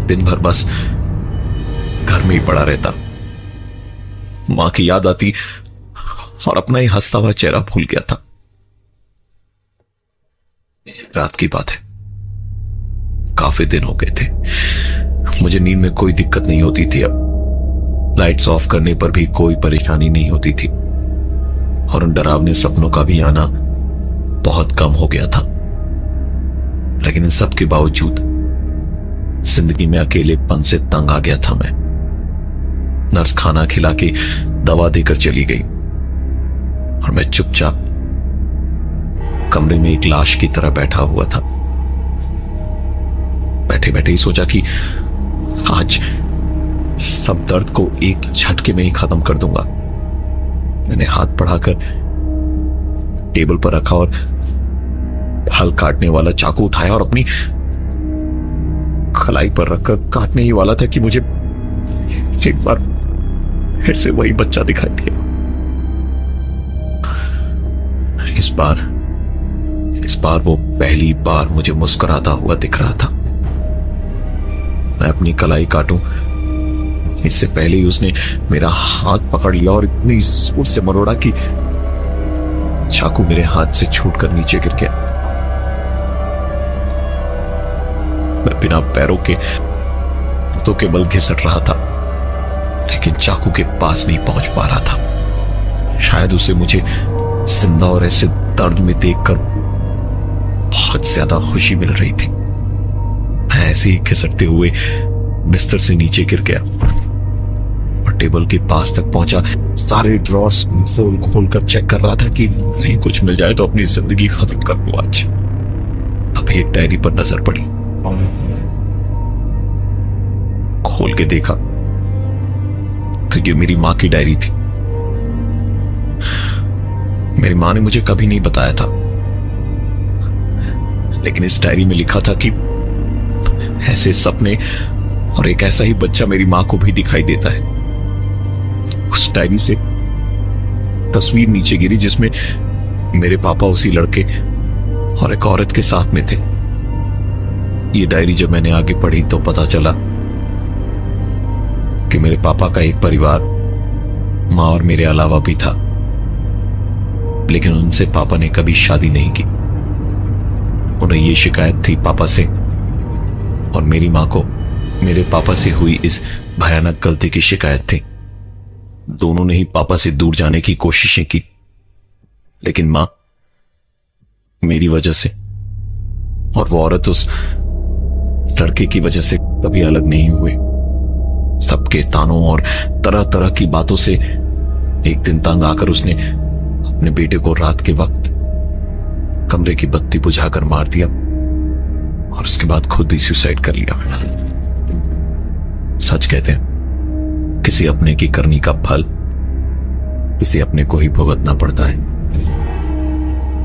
दिन भर बस घर में ही पड़ा रहता। मां की याद आती और अपना ही हंसता हुआ चेहरा भूल गया था। रात की बात है, काफी दिन हो गए थे। मुझे नींद में कोई दिक्कत नहीं होती थी। अब लाइट्स ऑफ करने पर भी कोई परेशानी नहीं होती थी और उन डरावने सपनों का भी आना बहुत कम हो गया था। लेकिन इन सब के बावजूद जिंदगी में अकेलेपन से तंग आ गया था मैं। नर्स खाना खिला के दवा देकर चली गई और मैं चुपचाप कमरे में एक लाश की तरह बैठा हुआ था। बैठे बैठे ही सोचा कि आज सब दर्द को एक झटके में ही खत्म कर दूंगा। मैंने हाथ बढ़ाकर टेबल पर रखा और हल काटने वाला चाकू उठाया और अपनी खलाई पर रखकर काटने ही वाला था कि मुझे एक बार फिर से वही बच्चा दिखाई दिया। इस बार वो पहली बार मुझे मुस्कुराता हुआ दिख रहा था। मैं अपनी कलाई काटूं इससे पहले ही उसने मेरा हाथ पकड़ लिया और इतनी जोर से मरोड़ा कि चाकू मेरे हाथ से छूटकर नीचे गिर गया। मैं बिना पैरों के तो केवल घिसट रहा था, लेकिन चाकू के पास नहीं पहुंच पा रहा था। शायद उसे मुझे जिंदा और ऐसे दर्द में देखकर बहुत ज्यादा खुशी मिल रही थी। मैं ऐसे ही घिसटते हुए बिस्तर से नीचे गिर गया और टेबल के पास तक पहुंचा। सारे ड्रॉर्स खोल खोल कर चेक कर रहा था कि कहीं कुछ मिल जाए तो अपनी जिंदगी खत्म कर लूं आज। तभी एक डायरी पर नजर पड़ी। खोल के देखा तो ये मेरी मां की डायरी थी। मेरी मां ने मुझे कभी नहीं बताया था, लेकिन इस डायरी में लिखा था कि ऐसे सपने और एक ऐसा ही बच्चा मेरी मां को भी दिखाई देता है। उस डायरी से तस्वीर नीचे गिरी जिसमें मेरे पापा उसी लड़के और एक औरत के साथ में थे। ये डायरी जब मैंने आगे पढ़ी तो पता चला कि मेरे पापा का एक परिवार मां और मेरे अलावा भी था, लेकिन उनसे पापा ने कभी शादी नहीं की। उन्हें यह शिकायत थी पापा से और मेरी मां को मेरे पापा से हुई इस भयानक गलती की शिकायत थी। दोनों ने ही पापा से दूर जाने की कोशिशें की, लेकिन मां मेरी वजह से और वो औरत उस लड़के की वजह से कभी अलग नहीं हुए। सबके तानों और तरह तरह की बातों से एक दिन तंग आकर उसने अपने बेटे को रात के वक्त कमरे की बत्ती बुझाकर मार दिया और उसके बाद खुद भी सुसाइड कर लिया। सच कहते हैं, किसी अपने की करनी का फल किसी अपने को ही भुगतना पड़ता है।